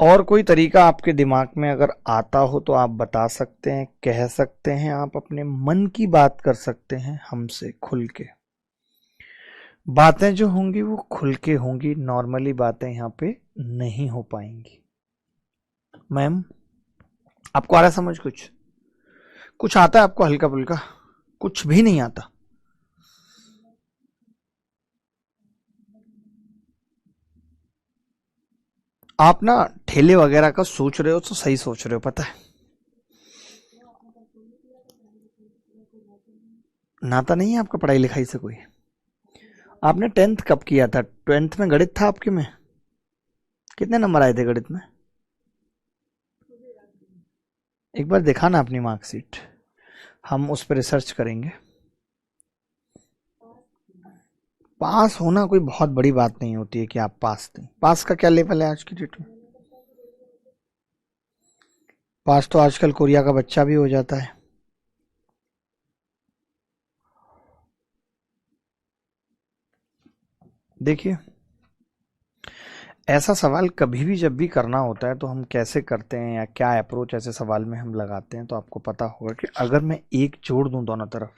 और कोई तरीका आपके दिमाग में अगर आता हो तो आप बता सकते हैं, कह सकते हैं, आप अपने मन की बात कर सकते हैं हमसे खुल के। बातें जो होंगी वो खुल के होंगी, नॉर्मली बातें यहाँ पे नहीं हो पाएंगी। मैम आपको आ रहा है समझ? कुछ आता है आपको हल्का फुल्का? कुछ भी नहीं आता? आप ना ठेले वगैरह का सोच रहे हो तो सही सोच रहे हो, पता है। नाता नहीं है आपका पढ़ाई लिखाई से कोई? आपने 10th कब किया था? 10th में गणित था आपके में? कितने नंबर आए थे गणित में? एक बार दिखाना अपनी मार्कशीट, हम उस पर रिसर्च करेंगे। पास होना कोई बहुत बड़ी बात नहीं होती है कि आप पास थे। पास का क्या लेवल है आज की डेट में? पास तो आजकल कोरिया का बच्चा भी हो जाता है। देखिए, ऐसा सवाल कभी भी जब भी करना होता है तो हम कैसे करते हैं या क्या अप्रोच ऐसे सवाल में हम लगाते हैं, तो आपको पता होगा कि अगर मैं एक जोड़ दूं दोनों तरफ,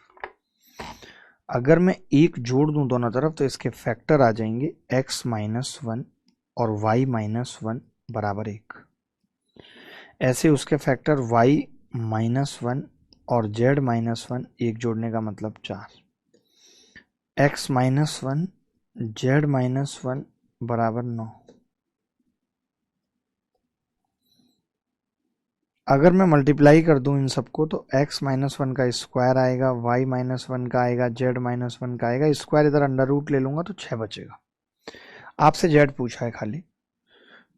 अगर मैं एक जोड़ दूं दोनों तरफ तो इसके फैक्टर आ जाएंगे x-1 और y-1 बराबर 1। ऐसे उसके फैक्टर y-1 और z-1, एक जोड़ने का मतलब 4। x-1 z-1 बराबर 9। अगर मैं मल्टीप्लाई कर दूं इन सबको तो x-1 का स्क्वायर आएगा, y-1 का आएगा, z-1 का आएगा, स्क्वायर इधर अंडर रूट ले लूंगा तो 6 बचेगा। आपसे z पूछा है खाली,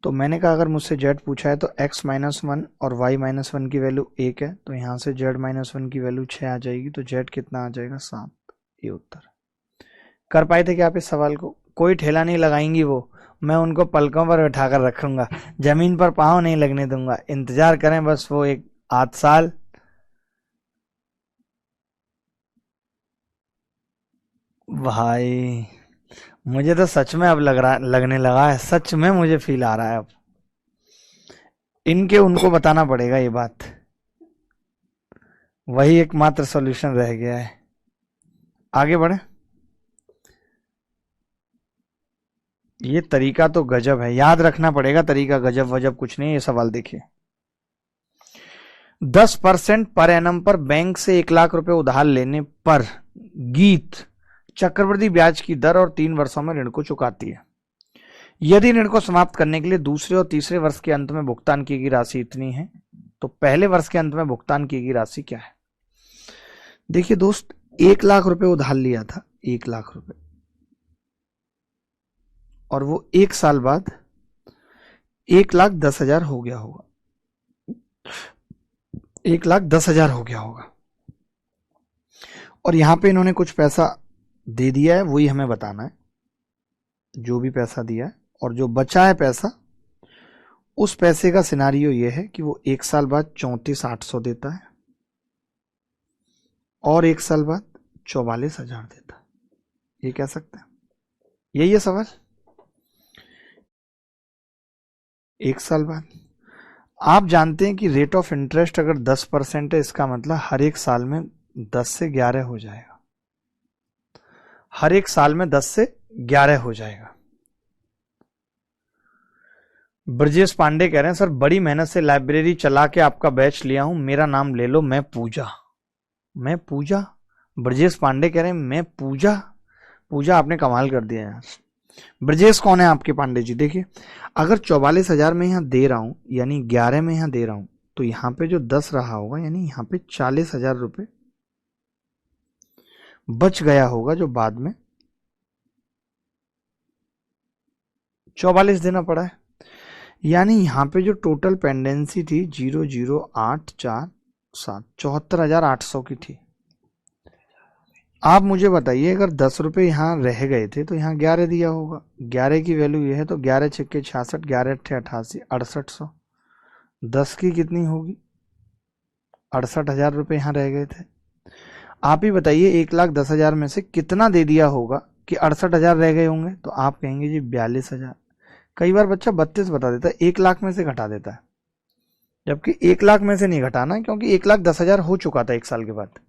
तो मैंने कहा अगर मुझसे z पूछा है तो x-1 और y-1 की वैल्यू 1 है, तो यहाँ से z-1 की वैल्यू 6 आ जाएगी, तो z कितना आ जाएगा? 7। ये उत्तर। कर पाए थे क्या आप इस सवाल को? कोई ठेला नहीं लगाएंगी वो, मैं उनको पलकों पर बैठा कर रखूंगा, जमीन पर पाँव नहीं लगने दूंगा। इंतजार करें बस वो एक आध साल। भाई मुझे तो सच में अब लगने लगा है, सच में मुझे फील आ रहा है अब। इनके उनको बताना पड़ेगा ये बात, वही एकमात्र सॉल्यूशन रह गया है। आगे बढ़े। ये तरीका तो गजब है, याद रखना पड़ेगा तरीका, गजब वजब कुछ नहीं। ये सवाल देखिए, 10% पर एनम पर बैंक से 1 लाख रुपए उधार लेने पर गीत चक्रवृद्धि ब्याज की दर और 3 वर्षों में ऋण को चुकाती है। यदि ऋण को समाप्त करने के लिए दूसरे और तीसरे वर्ष के अंत में भुगतान की गई राशि इतनी है, तो पहले वर्ष के अंत में भुगतान की गई राशि क्या है? देखिए दोस्त, 1 लाख रुपए उधार लिया था, 1 लाख रुपए, और वो 1 साल बाद 1,10,000 हो गया होगा, 1,10,000 हो गया होगा, और यहां पे इन्होंने कुछ पैसा दे दिया है, वही हमें बताना है, जो भी पैसा दिया है और जो बचा है पैसा, उस पैसे का सिनारियो ये है कि वो 1 साल बाद 34,800 देता है और 1 साल बाद 44,000 देता है। ये कह सकते हैं, यही है सवाल। 1 साल बाद आप जानते हैं कि रेट ऑफ इंटरेस्ट अगर 10% है, इसका मतलब हर एक साल में 10 से 11 हो जाएगा, हर एक साल में 10 से 11 हो जाएगा। ब्रजेश पांडे कह रहे हैं सर बड़ी मेहनत से लाइब्रेरी चला के आपका बैच लिया हूं, मेरा नाम ले लो, मैं पूजा। मैं पूजा? ब्रजेश पांडे कह रहे हैं मैं पूजा? पूजा आपने कमाल कर दिया यार। ब्रजेश कौन है आपके पांडे जी? देखिए, अगर 44,000 में यहां दे रहा हूं, यानी 11 में यहां दे रहा हूं, तो यहां पे जो 10 रहा होगा, यानी यहां पे 40,000 रुपए बच गया होगा, जो बाद में 44 देना पड़ा है। यानी यहां पे जो टोटल पेंडेंसी थी 0,0847, 74,800 की थी। आप मुझे बताइए, अगर 10 रुपए यहाँ रह गए थे तो यहाँ 11 दिया होगा, 11 की वैल्यू ये है, तो 11 छक्के 66, 11 अट्ठे 88, 6800। 10 की कितनी होगी? 68,000 रुपये यहाँ रह गए थे। आप ही बताइए 1,10,000 में से कितना दे दिया होगा कि 68,000 रह गए होंगे? तो आप कहेंगे जी 42,000। कई बार बच्चा 32 बता देता है, 1 लाख में से घटा देता है, जबकि 1 लाख में से नहीं घटाना, क्योंकि 1,10,000 हो चुका था 1 साल के बाद।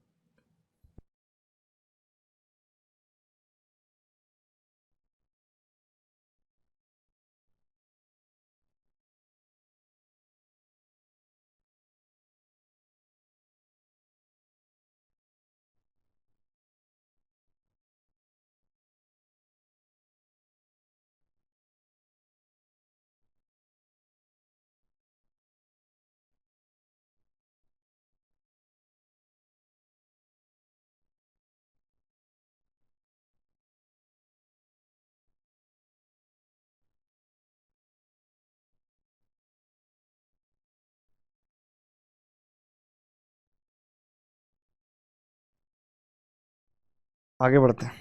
आगे बढ़ते हैं।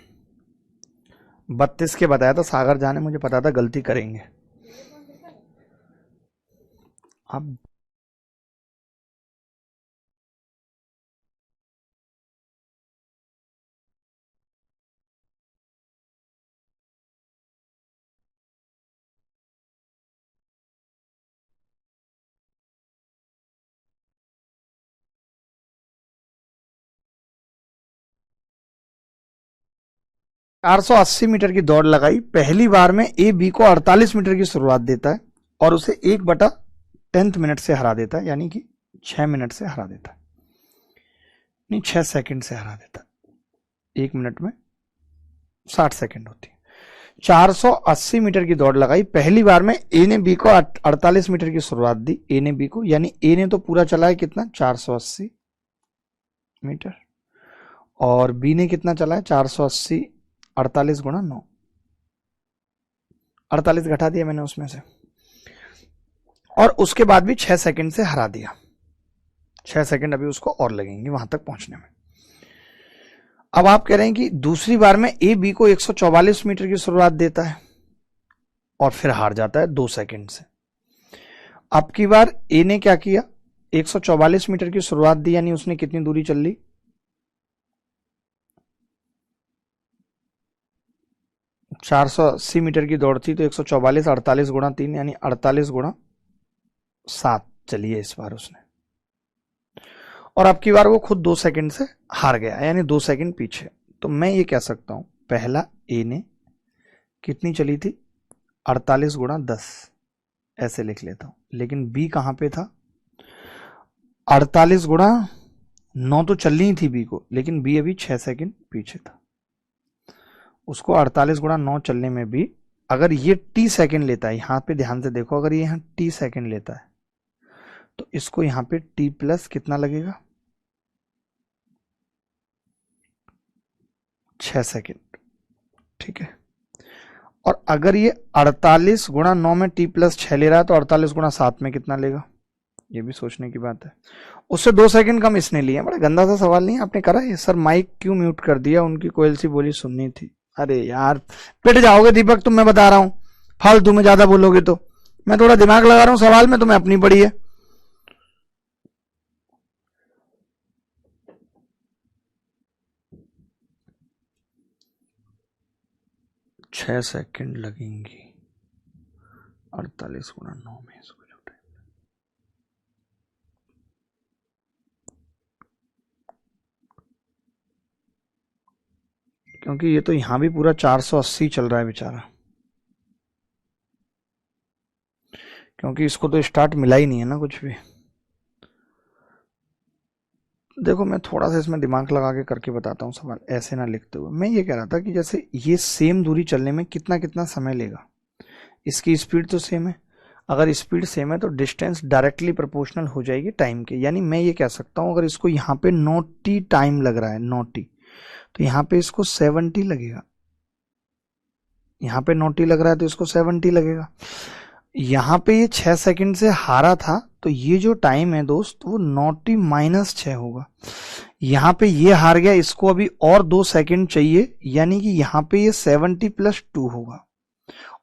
32 के बताया था सागर जाने, मुझे पता था गलती करेंगे। अब 480 मीटर की दौड़ लगाई, पहली बार में ए बी को 48 मीटर की शुरुआत देता है और उसे 1/10 मिनट से हरा देता है, यानी कि 6 मिनट से हरा देता है, नहीं 6 सेकंड से हरा देता है। 1 मिनट में 60 सेकंड होती है। 480 मीटर की दौड़ लगाई, पहली बार में ए ने बी को 48 मीटर की शुरुआत दी, ए ने बी को, यानी ए ने तो पूरा चला है कितना 480 मीटर और बी ने कितना चला है 480 48 गुणा 9, 48 घटा दिया मैंने उसमें से, और उसके बाद भी 6 सेकंड से हरा दिया। 6 सेकंड अभी उसको और लगेंगे वहां तक पहुंचने में। अब आप कह रहे हैं कि दूसरी बार में ए बी को 144 मीटर की शुरुआत देता है और फिर हार जाता है 2 सेकंड से। अब की बार ए ने क्या किया, 144 मीटर की शुरुआत दी, यानी उसने कितनी दूरी चल ली, 480 मीटर की दौड़ थी तो 144 48 गुणा 3 यानी 48 गुणा 7 चलिए इस बार उसने, और अब की बार वो खुद 2 सेकंड से हार गया, यानी 2 सेकंड पीछे। तो मैं ये कह सकता हूं पहला ए ने कितनी चली थी 48 गुणा 10, ऐसे लिख लेता हूं, लेकिन बी कहां पे था 48 गुणा 9 तो चलनी ही थी बी को, लेकिन बी अभी 6 सेकंड पीछे था। उसको 48 गुणा 9 चलने में भी अगर ये टी सेकंड लेता है, यहां पे ध्यान से देखो, अगर ये यहां टी सेकंड लेता है तो इसको यहां पे टी प्लस कितना लगेगा 6 सेकंड, ठीक है। और अगर ये 48 गुणा 9 में टी प्लस 6 ले रहा है तो 48 गुणा 7 में कितना लेगा, ये भी सोचने की बात है। उससे 2 सेकंड कम इसने लिए। बड़ा गंदा सा सवाल नहीं आपने करा है सर, माइक क्यों म्यूट कर दिया, उनकी कोयल सी बोली सुननी थी। अरे यार पिट जाओगे दीपक तुम, मैं बता रहा हूं, फालतू में ज्यादा बोलोगे तो। मैं थोड़ा दिमाग लगा रहा हूं सवाल में, तुम्हें अपनी पड़ी है। छह सेकंड लगेंगी 48 गुणा 9 में, इसको क्योंकि ये तो यहां भी पूरा 480 चल रहा है बेचारा, क्योंकि इसको तो स्टार्ट मिला ही नहीं है ना कुछ भी। देखो मैं थोड़ा सा इसमें दिमाग लगा के करके बताता हूँ सवाल, ऐसे ना लिखते हुए। मैं ये कह रहा था कि जैसे ये सेम दूरी चलने में कितना कितना समय लेगा, इसकी स्पीड तो सेम है, अगर स्पीड सेम है तो डिस्टेंस डायरेक्टली प्रोपोर्शनल हो जाएगी टाइम के। यानी मैं ये कह सकता हूँ अगर इसको यहाँ पे 9t टाइम लग रहा है 9t, तो यहाँ पे इसको 7t लगेगा, यहाँ पे 9t लग रहा है तो इसको 7t लगेगा। यहाँ पे ये 6 सेकंड से हारा था तो ये जो टाइम है दोस्त वो 9t माइनस 6 होगा। यहाँ पे ये हार गया, इसको अभी और 2 सेकंड चाहिए, यानी कि यहाँ पे ये 70 प्लस 2 होगा,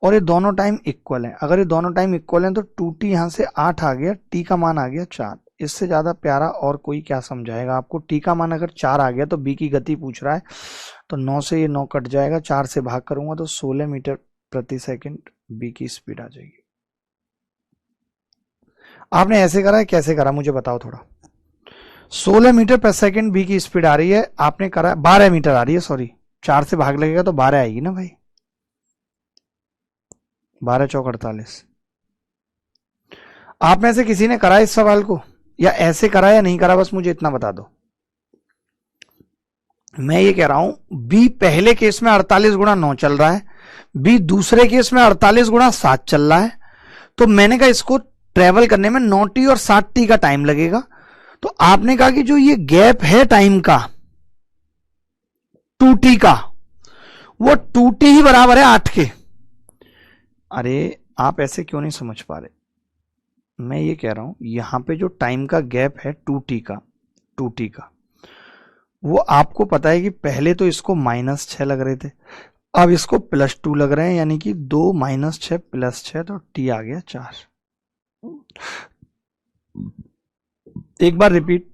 और ये दोनों टाइम इक्वल है। अगर ये दोनों टाइम इक्वल हैं तो 2t यहाँ से 8 आ गया, t का मान आ गया 4। इससे ज्यादा प्यारा और कोई क्या समझाएगा आपको। t का मान अगर 4 आ गया तो b की गति पूछ रहा है, तो 9 से ये 9 कट जाएगा, 4 से भाग करूंगा तो 16 मीटर प्रति सेकंड b की स्पीड आ जाएगी। आपने ऐसे करा है कैसे करा मुझे बताओ थोड़ा। 16 मीटर पर सेकंड बी की स्पीड आ रही है, आपने करा 12 मीटर आ रही है, सॉरी 4 से भाग लगेगा तो 12 आएगी ना भाई, 12 चौक 48। आप में से किसी ने करा इस सवाल को, या ऐसे करा या नहीं करा, बस मुझे इतना बता दो। मैं ये कह रहा हूं बी पहले केस में 48 गुणा 9 चल रहा है, बी दूसरे केस में 48 गुणा 7 चल रहा है, तो मैंने कहा इसको ट्रेवल करने में 9t और 7t का टाइम लगेगा। तो आपने कहा कि जो ये गैप है टाइम का 2t का, वो 2t ही बराबर है 8 के। अरे आप ऐसे क्यों नहीं समझ पा रहे, मैं ये कह रहा हूं यहां पे जो टाइम का गैप है 2t का वो आपको पता है कि पहले तो इसको -6 लग रहे थे, अब इसको +2 लग रहे हैं, यानी कि 2 - 6 +6, तो t आ गया 4। एक बार रिपीट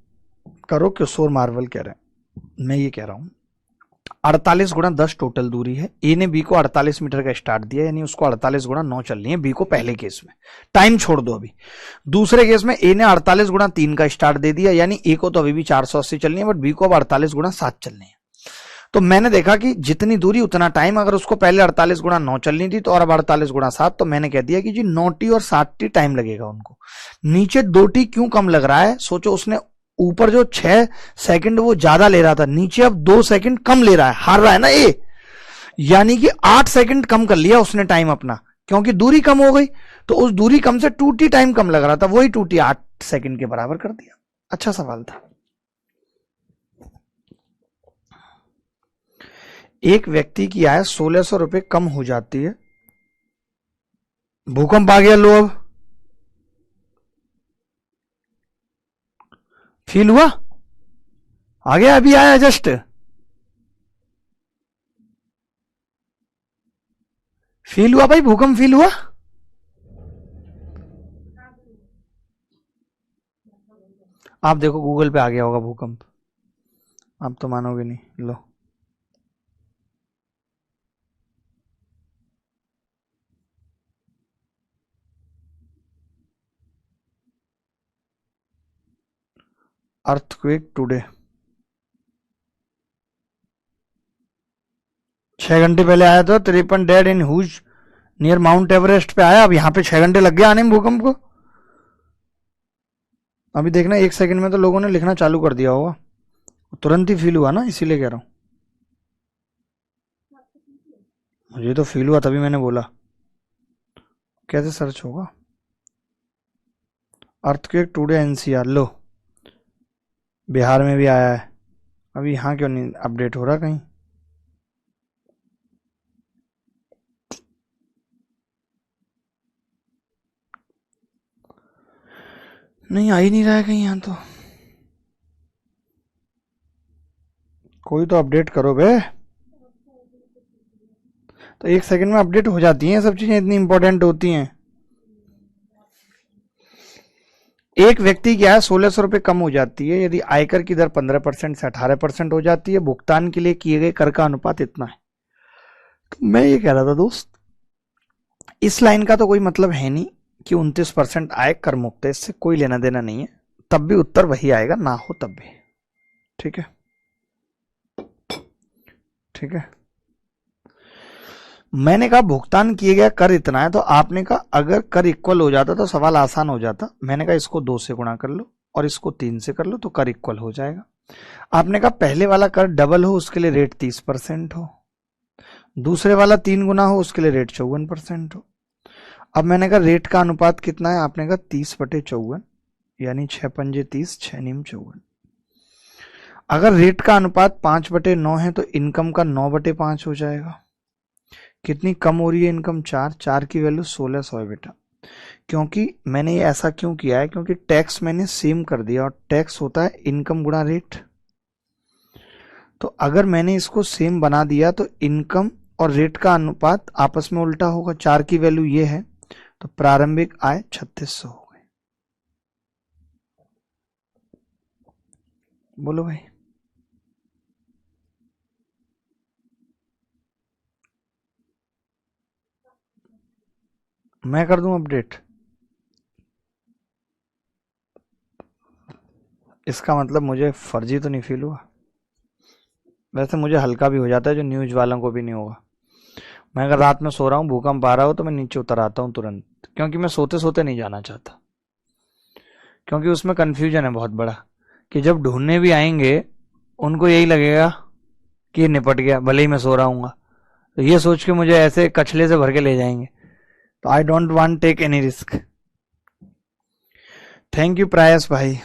करो, किशोर मार्वल कह रहे हैं, मैं ये कह रहा हूं 48 × 10 टोटल दूरी है। ए ने बी को 48 मीटर का स्टार्ट दिया, यानी उसको 48 × 9 चलनी है बी को, पहले केस में। टाइम छोड़ दो अभी। दूसरे केस में ए ने 48 × 3 का स्टार्ट दे दिया, यानी ए को तो अभी भी 480 चलनी है, बट बी को अब 48 × 7 चलनी है। तो मैंने देखा कि जितनी दूरी उतना टाइम, अगर उसको पहले 48 × 9 चलनी थी तो और अब 48 × 7, तो मैंने कह दिया कि जी 9t और 7t टाइम लगेगा उनको। नीचे 2t क्यों कम लग रहा है? सोचो, उसने ऊपर जो 6 सेकंड वो ज्यादा ले रहा था, नीचे अब 2 सेकंड कम ले रहा है, हार रहा है ना ए, यानी कि 8 सेकंड कम कर लिया उसने टाइम अपना, क्योंकि दूरी कम हो गई। तो उस दूरी कम से 2t टाइम कम लग रहा था, वही 2t 8 सेकंड के बराबर कर दिया। अच्छा सवाल था। एक व्यक्ति की आय 1600 रुपए कम हो जाती है, भूकंप आ गया, लो अब फील हुआ, आ गया, अभी आया जस्ट, फील हुआ भाई, भूकंप फील हुआ। आप देखो गूगल पे आ गया होगा भूकंप, आप तो मानोगे नहीं, लो अर्थक्वेक टुडे, 6 घंटे पहले आया था, 53 डेड इन हुज नियर माउंट एवरेस्ट पे आया। अब यहां पे 6 घंटे लग गया आने में भूकंप को। अभी देखना 1 सेकंड में तो लोगों ने लिखना चालू कर दिया होगा, तुरंत ही फील हुआ ना, इसीलिए कह रहा हूं। मुझे तो फील हुआ, तभी मैंने बोला। कैसे सर्च होगा? अर्थक्वेक टुडे एनसीआर, लो बिहार में भी आया है। अभी यहां क्यों नहीं अपडेट हो रहा कहीं? नहीं, आ ही नहीं रहा है कहीं, यहां तो कोई तो अपडेट करो बे। तो 1 सेकंड में अपडेट हो जाती हैं सब चीजें, इतनी इंपॉर्टेंट होती हैं। एक व्यक्ति की आय 1600 रुपए कम हो जाती है यदि आयकर की दर 15% से 18% हो जाती है, भुगतान के लिए किए गए कर का अनुपात इतना है। तो मैं ये कह रहा था दोस्त, इस लाइन का तो कोई मतलब है नहीं कि 29% आय कर मुक्त है, इससे कोई लेना देना नहीं है, तब भी उत्तर वही आएगा, ना हो तब भी। ठीक है, ठीक है। मैंने कहा भुगतान किए गया कर इतना है, तो आपने कहा अगर कर इक्वल हो जाता तो सवाल आसान हो जाता। मैंने कहा इसको 2 से गुणा कर लो और इसको 3 से कर लो तो कर इक्वल हो जाएगा। आपने कहा पहले वाला कर डबल हो उसके लिए रेट 30% हो, दूसरे वाला 3 गुना हो उसके लिए रेट 54% हो। अब मैंने कहा रेट का अनुपात कितना है? आपने कहा 30/54, यानी 6 पंजे 30, 6 नीम 54। अगर रेट का अनुपात 5/9 है तो इनकम का 9/5 हो जाएगा। कितनी कम हो रही है इनकम? 4 की वैल्यू 1600 है बेटा। क्योंकि मैंने ये ऐसा क्यों किया है? क्योंकि टैक्स मैंने सेम कर दिया, और टैक्स होता है इनकम गुणा रेट। तो अगर मैंने इसको सेम बना दिया तो इनकम और रेट का अनुपात आपस में उल्टा होगा। 4 की वैल्यू ये है, तो प्रारंभिक आय 3600 हो गई। बोलो भाई, मैं कर दूं अपडेट? इसका मतलब मुझे फर्जी तो नहीं फील हुआ? वैसे मुझे हल्का भी हो जाता है, जो न्यूज वालों को भी नहीं होगा। मैं अगर रात में सो रहा हूँ, भूकंप आ रहा हो, तो मैं नीचे उतर आता हूँ तुरंत, क्योंकि मैं सोते सोते नहीं जाना चाहता, क्योंकि उसमें कंफ्यूजन है बहुत बड़ा, कि जब ढूंढने भी आएंगे उनको यही लगेगा कि निपट गया, भले ही मैं सो रहा हूँ, तो ये सोच के मुझे ऐसे कछले से भर के ले जाएंगे। तो I don't want take any risk. Thank you Prayas भाई।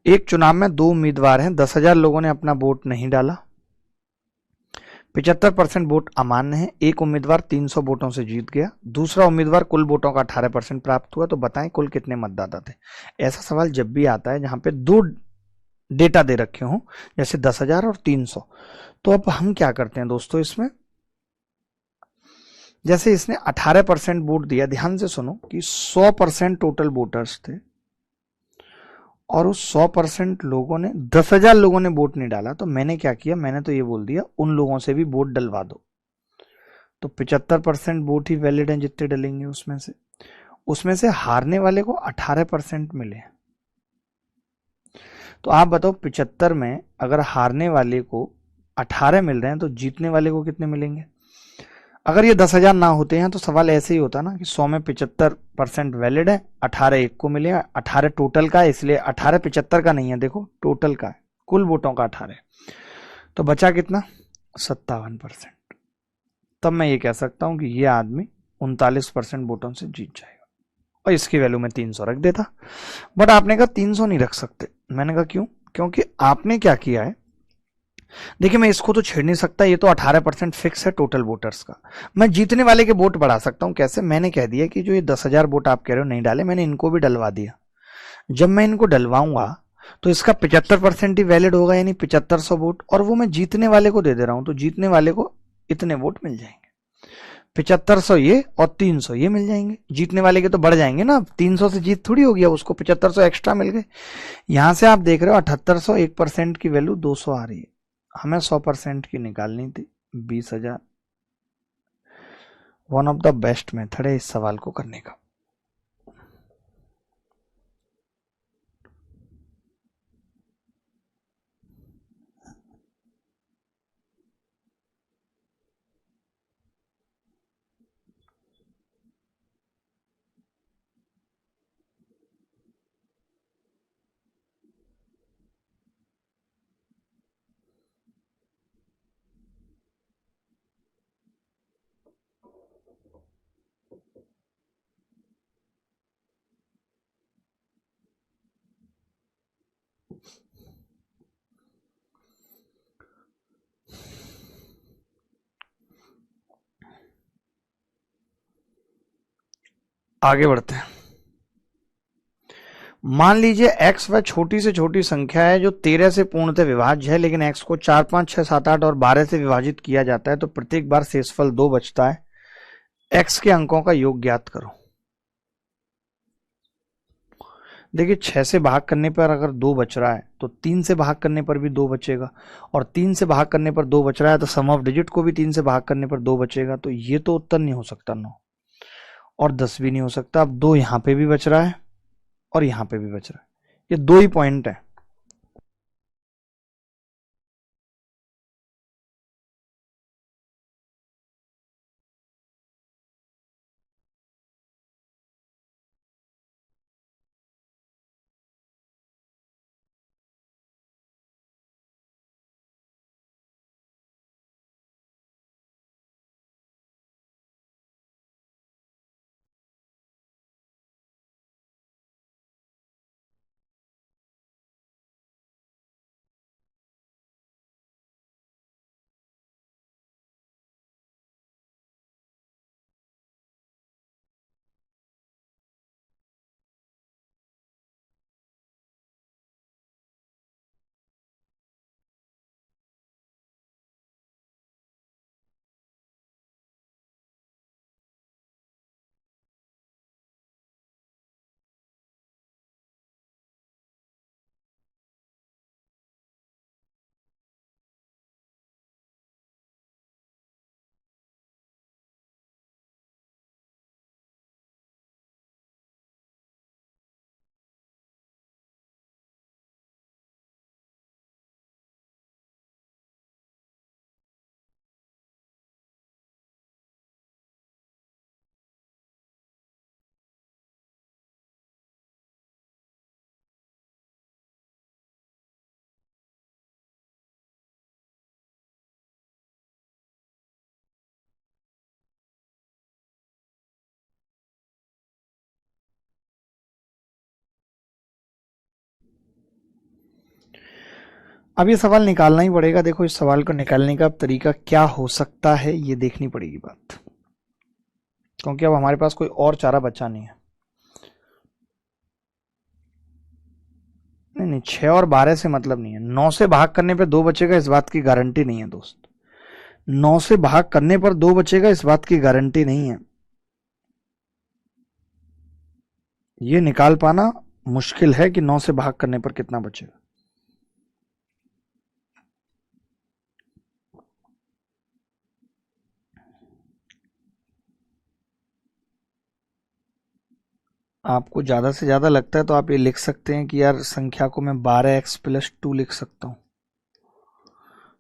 एक चुनाव में 2 उम्मीदवार हैं, 10,000 लोगों ने अपना वोट नहीं डाला, 75% वोट अमान्य है। एक उम्मीदवार 300 वोटों से जीत गया, दूसरा उम्मीदवार कुल वोटों का 18% प्राप्त हुआ, तो बताएं कुल कितने मतदाता थे? ऐसा सवाल जब भी आता है जहां पे 2 डेटा दे रखे हों, जैसे 10,000 और 300। तो अब हम क्या करते हैं दोस्तों, इसमें जैसे इसने 18% वोट दिया, ध्यान से सुनो कि 100% टोटल वोटर्स थे और उस 100% लोगों ने 10,000 लोगों ने वोट नहीं डाला, तो मैंने क्या किया, मैंने तो ये बोल दिया उन लोगों से भी वोट डलवा दो। तो 75% वोट ही वैलिड हैं जितने डलेंगे उसमें से हारने वाले को 18% मिले। तो आप बताओ 75 में अगर हारने वाले को 18 मिल रहे हैं तो जीतने वाले को कितने मिलेंगे? अगर ये 10,000 ना होते हैं तो सवाल ऐसे ही होता ना कि 100 में 75% वैलिड है, 18 एक को मिले, 18 टोटल का है, इसलिए 18 75 का नहीं है, देखो टोटल का है, कुल वोटों का 18। तो बचा कितना? 57%। तब मैं ये कह सकता हूं कि ये आदमी 39% वोटों से जीत जाएगा और इसकी वैल्यू में 300 रख देता। बट आपने कहा 300 नहीं रख सकते। मैंने कहा क्यों? क्योंकि आपने क्या किया है, देखिए मैं इसको तो छेड़ नहीं सकता, ये तो 18% फिक्स है टोटल वोटर्स का। मैं जीतने वाले के वोट बढ़ा सकता हूं। कैसे? मैंने कह दिया कि जो ये 10,000 वोट आप कह रहे हो नहीं डाले, मैंने इनको भी डलवा दिया। जब मैं इनको डलवाऊंगा तो इसका 75% ही वैलिड होगा, यानी 7500 वोट, और वो मैं जीतने वाले को दे दे रहा हूं, तो जीतने वाले को इतने वोट मिल जाएंगे। 7500 ये और 300 ये मिल जाएंगे। जीतने वाले के तो बढ़ जाएंगे ना, 300 से जीत थोड़ी होगी, अब उसको 7500 एक्स्ट्रा मिल गए। यहां से आप देख रहे हो 7800, 1% की वैल्यू 200 आ रही है। हमें 100% की निकालनी थी, 20,000। One of the best method है इस सवाल को करने का। आगे बढ़ते हैं। मान लीजिए x वह छोटी से छोटी संख्या है जो 13 से पूर्णतः विभाज्य है, लेकिन x को 4, 5, 6, 7, 8 और 12 से विभाजित किया जाता है, तो प्रत्येक बार शेषफल 2 बचता है। x के अंकों का योग ज्ञात करो। देखिए 6 से भाग करने पर अगर 2 बच रहा है तो 3 से भाग करने पर भी 2 बचेगा, और 3 से भाग करने पर 2 बच रहा है तो सम ऑफ डिजिट को भी 3 से भाग करने पर 2 बचेगा। तो ये तो उत्तर नहीं हो सकता 9, और 10 भी नहीं हो सकता। अब 2 यहां पे भी बच रहा है और यहां पे भी बच रहा है, ये 2 ही पॉइंट है। अब ये सवाल निकालना ही पड़ेगा। देखो इस सवाल को निकालने का तरीका क्या हो सकता है, ये देखनी पड़ेगी बात, क्योंकि अब हमारे पास कोई और चारा बचा नहीं है। नहीं नहीं, 6 और 12 से मतलब नहीं है। 9 से भाग करने पे 2 बचेगा इस बात की गारंटी नहीं है दोस्त। 9 से भाग करने पर 2 बचेगा इस बात की गारंटी नहीं है। ये निकाल पाना मुश्किल है कि 9 से भाग करने पर कितना बचेगा। आपको ज्यादा से ज्यादा लगता है तो आप ये लिख सकते हैं कि यार संख्या को मैं 12x+2 लिख सकता हूं।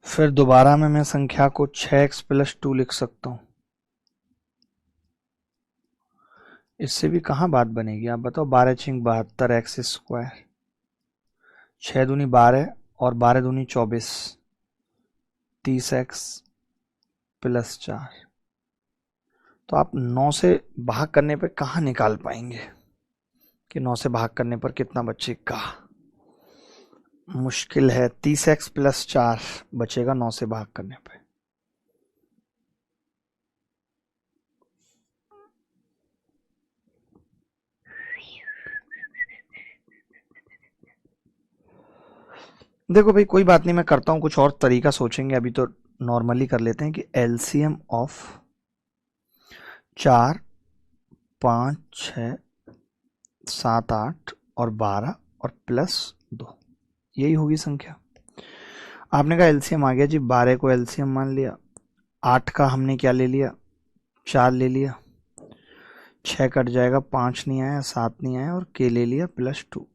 फिर दोबारा में मैं संख्या को 6x+2 लिख सकता हूं। इससे भी कहां बात बनेगी आप बताओ। 12×72x²। 6 दूनी 12 और 12 दूनी 24, 30x+4। तो आप 9 से भाग करने पर कहां निकाल पाएंगे कि 9 से भाग करने पर कितना बचेगा। मुश्किल है। 30x+4 बचेगा 9 से भाग करने पर। देखो भाई कोई बात नहीं, मैं करता हूं कुछ और तरीका सोचेंगे। अभी तो नॉर्मली कर लेते हैं कि एलसीएम ऑफ 4, 5, 6, 7, 8 और 12 और +2, यही होगी संख्या। आपने कहा एलसीएम आ गया जी। 12 को एलसीएम मान लिया। 8 का हमने क्या ले लिया, 4 ले लिया। 6 कट जाएगा, 5 नहीं आया, 7 नहीं आया और के ले लिया +2।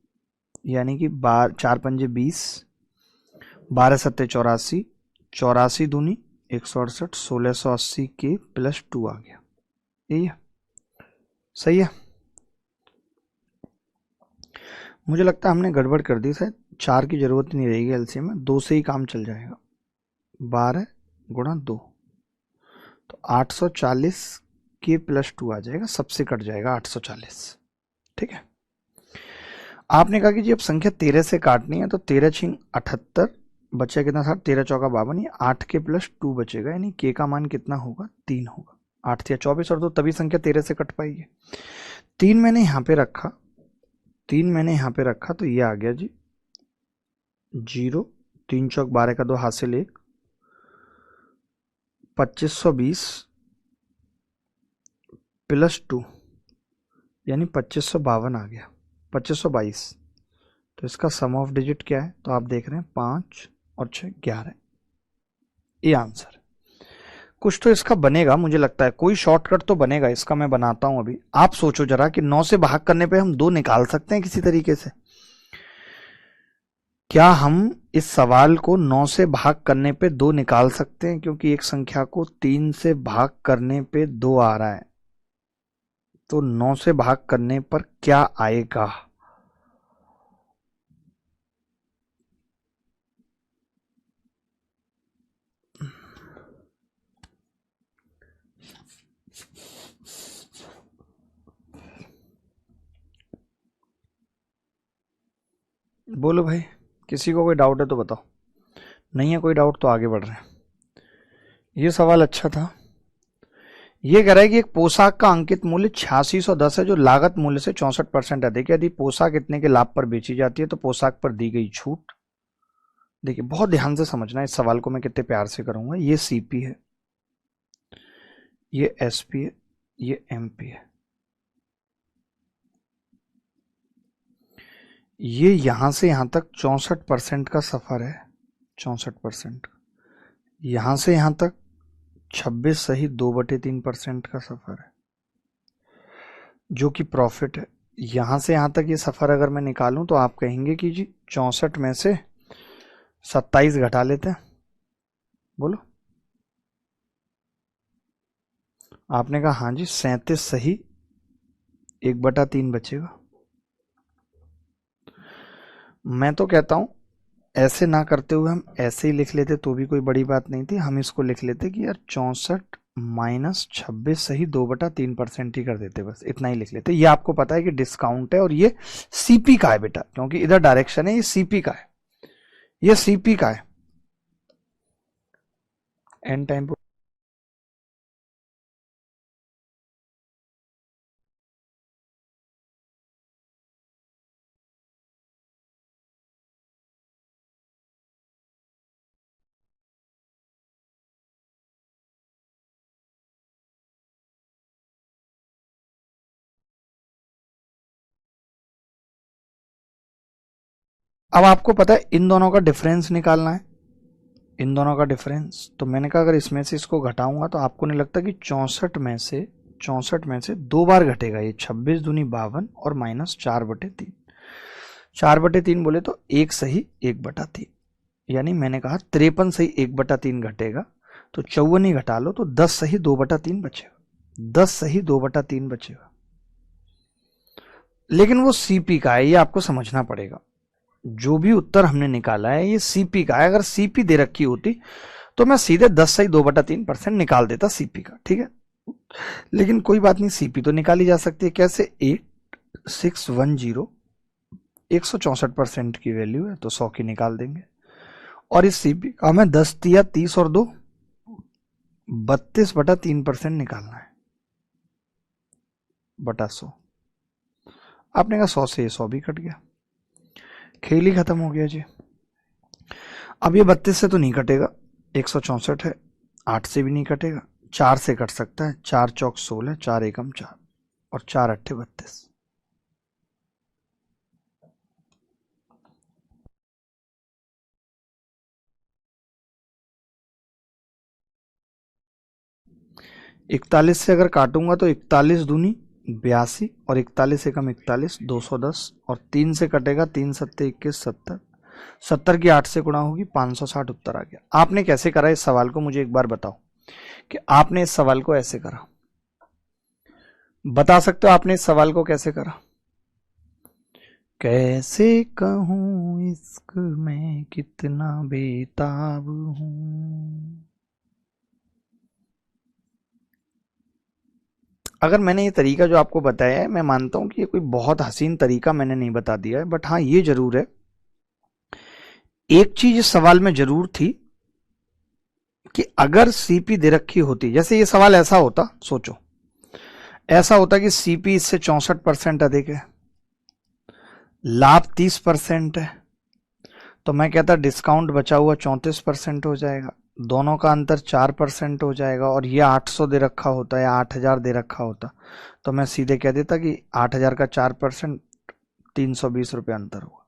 यानी कि 4 पंजे 20, 12 सत्ते 84, 84 दूनी 168, 1680 के +2 आ गया। यही है, सही है। मुझे लगता है हमने गड़बड़ कर दी शायद। 4 की जरूरत नहीं रहेगी एलसीएम में, 2 से ही काम चल जाएगा। 12 गुणा 2 तो 840 के +2 आ जाएगा, सबसे कट जाएगा 840। ठीक है। आपने कहा कि जी अब संख्या 13 से काटनी है तो 13×78 बचा कितना था, 13×4 = 52। 8 के +2 बचेगा, यानी के का मान कितना होगा, 3 होगा। 8 या 24 और 2 तभी संख्या 13 से कट पाएगी। 3 मैंने यहाँ पे रखा, 3 मैंने यहाँ पे रखा तो ये आ गया जी 0। 3×4 = 12 का 2 हासिल 1, 2520 +2 यानी 2552 आ गया, 2522। तो इसका सम ऑफ डिजिट क्या है, तो आप देख रहे हैं 5 और 6 11। ये आंसर। कुछ तो इसका बनेगा, मुझे लगता है कोई शॉर्टकट तो बनेगा इसका। मैं बनाता हूं अभी। आप सोचो जरा कि 9 से भाग करने पे हम 2 निकाल सकते हैं किसी तरीके से। क्या हम इस सवाल को 9 से भाग करने पे 2 निकाल सकते हैं, क्योंकि एक संख्या को 3 से भाग करने पे 2 आ रहा है। तो 9 से भाग करने पर क्या आएगा। बोलो भाई, किसी को कोई डाउट है तो बताओ। नहीं है कोई डाउट तो आगे बढ़ रहे हैं। ये सवाल अच्छा था। ये कह रहा है कि एक पोशाक का अंकित मूल्य 8610 है जो लागत मूल्य से 64% अधिक है। यदि पोशाक इतने के लाभ पर बेची जाती है तो पोशाक पर दी गई छूट। देखिए बहुत ध्यान से समझना, इस सवाल को मैं कितने प्यार से करूंगा। ये सीपी है, ये एसपी है, ये एमपी है। ये यहां से यहां तक 64% का सफर है, 64%। यहां से यहां तक 26 सही 2/3% का सफर है जो कि प्रॉफिट है। यहां से यहां तक ये सफर अगर मैं निकालूं तो आप कहेंगे कि जी 64 में से 27 घटा लेते हैं। बोलो। आपने कहा हाँ जी, 37 सही 1/3 बचेगा। मैं तो कहता हूं ऐसे ना करते हुए हम ऐसे ही लिख लेते तो भी कोई बड़ी बात नहीं थी। हम इसको लिख लेते कि यार 64 माइनस 26 सही 2/3% ही कर देते, बस इतना ही लिख लेते। ये आपको पता है कि डिस्काउंट है और ये सीपी का है बेटा, क्योंकि इधर डायरेक्शन है, ये सीपी का है, ये सीपी का है। एन टाइम अब आपको पता है इन दोनों का डिफरेंस निकालना है, इन दोनों का डिफरेंस। तो मैंने कहा अगर इसमें से इसको घटाऊंगा तो आपको नहीं लगता कि 64 में से 2 बार घटेगा ये, 26 दूनी 52 और माइनस 4/3। 4/3 बोले तो 1 सही 1/3, यानी मैंने कहा 53 सही 1/3 घटेगा, तो 54 ही घटा लो तो 10 सही 2/3 बचेगा, 10 सही 2/3 बचेगा। लेकिन वो सीपी का है, ये आपको समझना पड़ेगा। जो भी उत्तर हमने निकाला है ये सीपी का है। अगर सीपी दे रखी होती तो मैं सीधे 10 सही 2/3% निकाल देता सीपी का, ठीक है। लेकिन कोई बात नहीं, सीपी तो निकाली जा सकती है। कैसे? 8610 164% की वैल्यू है तो 100 की निकाल देंगे। और इस सीपी का हमें 10 दिया 30 और 2 32/3% निकालना है बटा 100। आपने कहा 100 से 100 भी कट गया, खेल ही खत्म हो गया जी। अब ये 32 से तो नहीं कटेगा, 164 है, 8 से भी नहीं कटेगा, 4 से कट सकता है, 4 चौक 16, 4 एकम 4 और 4 अट्ठे 32। इकतालीस से अगर काटूंगा तो 41 दूनी 82 और 41 एकम 41 210 और 3 से कटेगा, 3 सत्ते 21 70, 70 की 8 से गुणा होगी 560 उत्तर आ गया। आपने कैसे करा इस सवाल को, मुझे एक बार बताओ कि आपने इस सवाल को ऐसे करा। बता सकते हो आपने इस सवाल को कैसे करा? कैसे कहूं इश्क में कितना बेताब हूं। अगर मैंने ये तरीका जो आपको बताया है, मैं मानता हूं कि ये कोई बहुत हसीन तरीका मैंने नहीं बता दिया है, बट हाँ ये जरूर है, एक चीज इस सवाल में जरूर थी कि अगर सीपी दे रखी होती, जैसे ये सवाल ऐसा होता, सोचो ऐसा होता कि सीपी इससे 64% अधिक है, लाभ 30% है, तो मैं कहता डिस्काउंट बचा हुआ 34% हो जाएगा, दोनों का अंतर 4% हो जाएगा, और ये 800 दे रखा होता या 8000 दे रखा होता तो मैं सीधे कह देता कि 8000 का 4% 320 रुपये अंतर हुआ।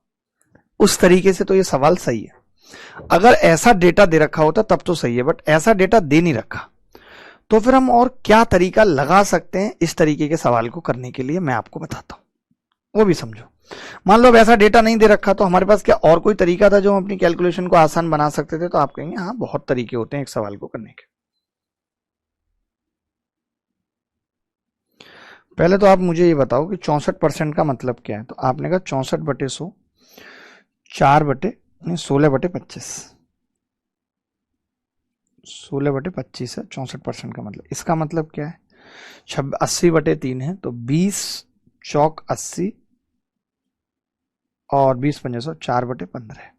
उस तरीके से तो ये सवाल सही है। अगर ऐसा डेटा दे रखा होता तब तो सही है, बट ऐसा डेटा दे नहीं रखा, तो फिर हम और क्या तरीका लगा सकते हैं इस तरीके के सवाल को करने के लिए, मैं आपको बताता हूं, वो भी समझो। मान लो अब ऐसा डेटा नहीं दे रखा तो हमारे पास क्या और कोई तरीका था जो हम अपनी कैलकुलेशन को आसान बना सकते थे? तो आप कहेंगे हाँ बहुत तरीके होते हैं एक सवाल को करने के। पहले तो आप मुझे ये बताओ कि 64% का मतलब क्या है। तो आपने कहा 64/100 16/25, 16/25 है 64% का मतलब। इसका मतलब क्या है? 80/3 है तो 20 चौक 80 और 20 पंजे 100, 4/15 है।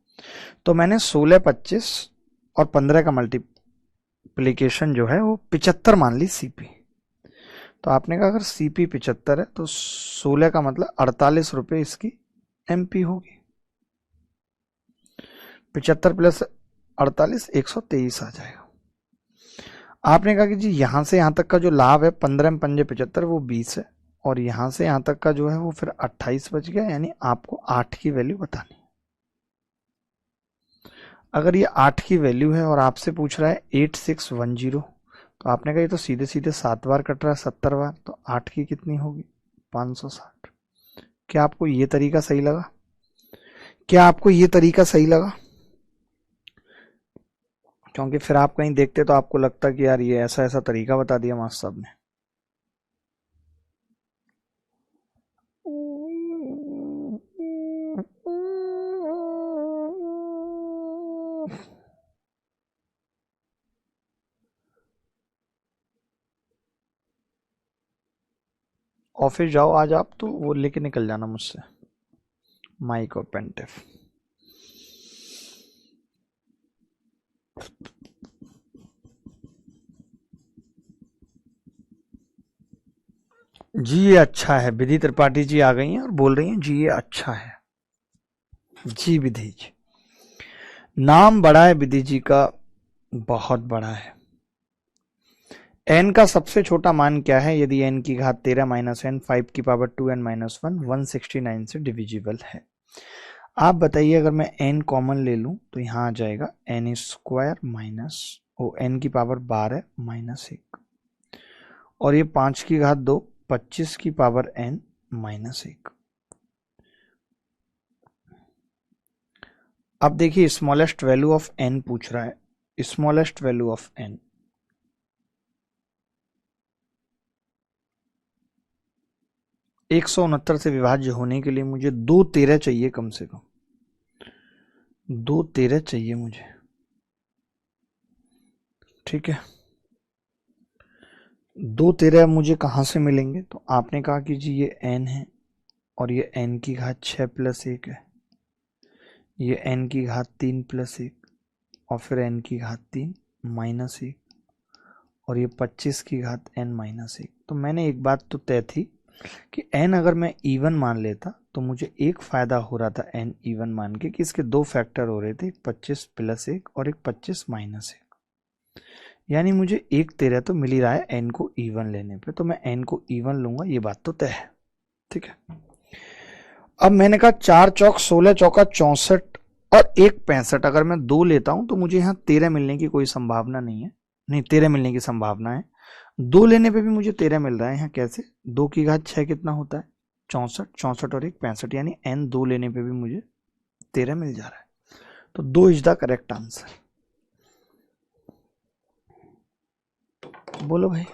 तो मैंने 16, 25 और 15 का मल्टीप्लीकेशन जो है वो 75 मान ली सीपी। तो आपने कहा अगर सीपी 75 है तो 16 का मतलब 48 रुपये इसकी एमपी होगी। 75 प्लस 48 123 आ जाएगा। आपने कहा कि जी यहां से यहां तक का जो लाभ है 15 में पंजे 75 वो 20 है, और यहां से यहां तक का जो है वो फिर 28 बच गया, यानी आपको 8 की वैल्यू बतानी। अगर ये 8 की वैल्यू है और आपसे पूछ रहा है 8610, तो आपने कहा ये तो सीधे सीधे 7 बार कट रहा है 70 बार, तो 8 की कितनी होगी? 560। क्या आपको ये तरीका सही लगा? क्या आपको ये तरीका सही लगा? क्योंकि फिर आप कहीं देखते तो आपको लगता कि यार ये ऐसा ऐसा तरीका बता दिया मास्टर साहब ने। ऑफिस जाओ आज आप, तो वो लेके निकल जाना मुझसे माइक और पेन टेप। जी ये अच्छा है, विधि त्रिपाठी जी आ गई हैं और बोल रही हैं जी ये अच्छा है। जी विधि जी, नाम बड़ा है विधि जी का, बहुत बड़ा है। n का सबसे छोटा मान क्या है? यदि n की घात 13 माइनस n 5 की पावर 2n माइनस 1 169 से डिविजिबल है। आप बताइए अगर मैं n कॉमन ले लूं तो यहां आ जाएगा n square minus O n की पावर 12 माइनस 1 और ये 5 की घात 2 25 की पावर n माइनस 1। अब देखिए स्मॉलेस्ट वैल्यू ऑफ n पूछ रहा है। स्मॉलेस्ट वैल्यू ऑफ n 169 से विभाज्य होने के लिए मुझे 2 13 चाहिए कम से कम, 2 13 चाहिए मुझे। ठीक है, 2 13 मुझे कहाँ से मिलेंगे? तो आपने कहा कि जी ये n है और ये n की घात 6 प्लस 1 है, ये n की घात 3 प्लस 1 और फिर n की घात 3 माइनस 1 और ये 25 की घात n माइनस 1। तो मैंने एक बात तो तय थी कि n अगर मैं इवन मान लेता तो मुझे एक फायदा हो रहा था n इवन मान के कि इसके दो फैक्टर हो रहे थे, 25 प्लस 1 और एक 25 माइनस 1, यानी मुझे एक 13 तो मिल ही रहा है n को इवन लेने पे, तो मैं n को इवन लूंगा, ये बात तो तय है। ठीक है, अब मैंने कहा 4 चौक 16 चौका 64 और 1 65, अगर मैं 2 लेता हूं तो मुझे यहाँ 13 मिलने की कोई संभावना नहीं है, नहीं 13 मिलने की संभावना है। 2 लेने पे भी मुझे 13 मिल रहा है। यहाँ कैसे? 2 की घात 6 कितना होता है? 64, 64 और 1 65, यानी n 2 लेने पे भी मुझे 13 मिल जा रहा है। तो 2 इज द करेक्ट आंसर। बोलो भाई।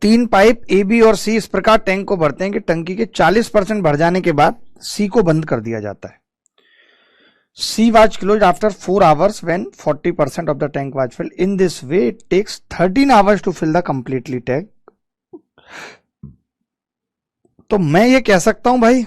तीन पाइप ए बी और सी इस प्रकार टैंक को भरते हैं कि टंकी के 40% भर जाने के बाद सी को बंद कर दिया जाता है। C was closed after 4 hours when 40% of the tank was filled. In this way, it takes 13 hours to fill the completely tank. तो मैं ये कह सकता हूं भाई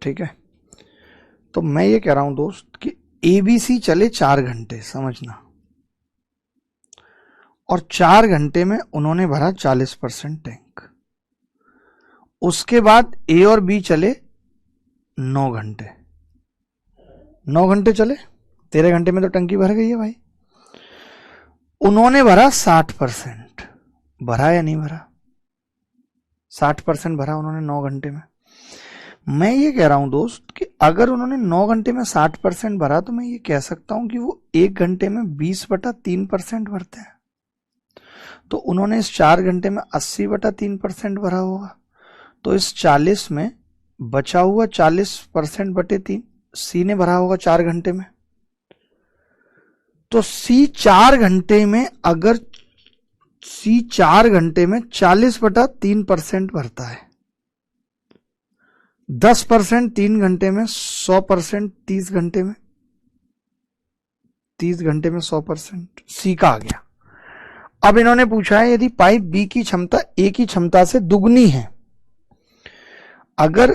ठीक है। तो मैं ये कह रहा हूं दोस्त कि ABC चले 4 घंटे, समझना, और 4 घंटे में उन्होंने भरा 40% टैंक। उसके बाद A और B चले 9 घंटे, 9 घंटे चले, 13 घंटे में तो टंकी भर गई है भाई। उन्होंने भरा 60%, भरा या नहीं भरा? 60% भरा उन्होंने 9 घंटे में। मैं ये कह रहा हूं दोस्त कि अगर उन्होंने 9 घंटे में 60% भरा तो मैं ये कह सकता हूं कि वो 1 घंटे में 20/3% भरते हैं। तो उन्होंने इस 4 घंटे में 80/3% भरा होगा। तो इस 40 में बचा हुआ 40% बटे 3 सी ने भरा होगा 4 घंटे में। तो सी 4 घंटे में, अगर सी 4 घंटे में 40/3% भरता है, 10% 3 घंटे में, 100% 30 घंटे में, 30 घंटे में 100%, सी का आ गया। अब इन्होंने पूछा है यदि पाइप बी की क्षमता ए की क्षमता से दुगनी है, अगर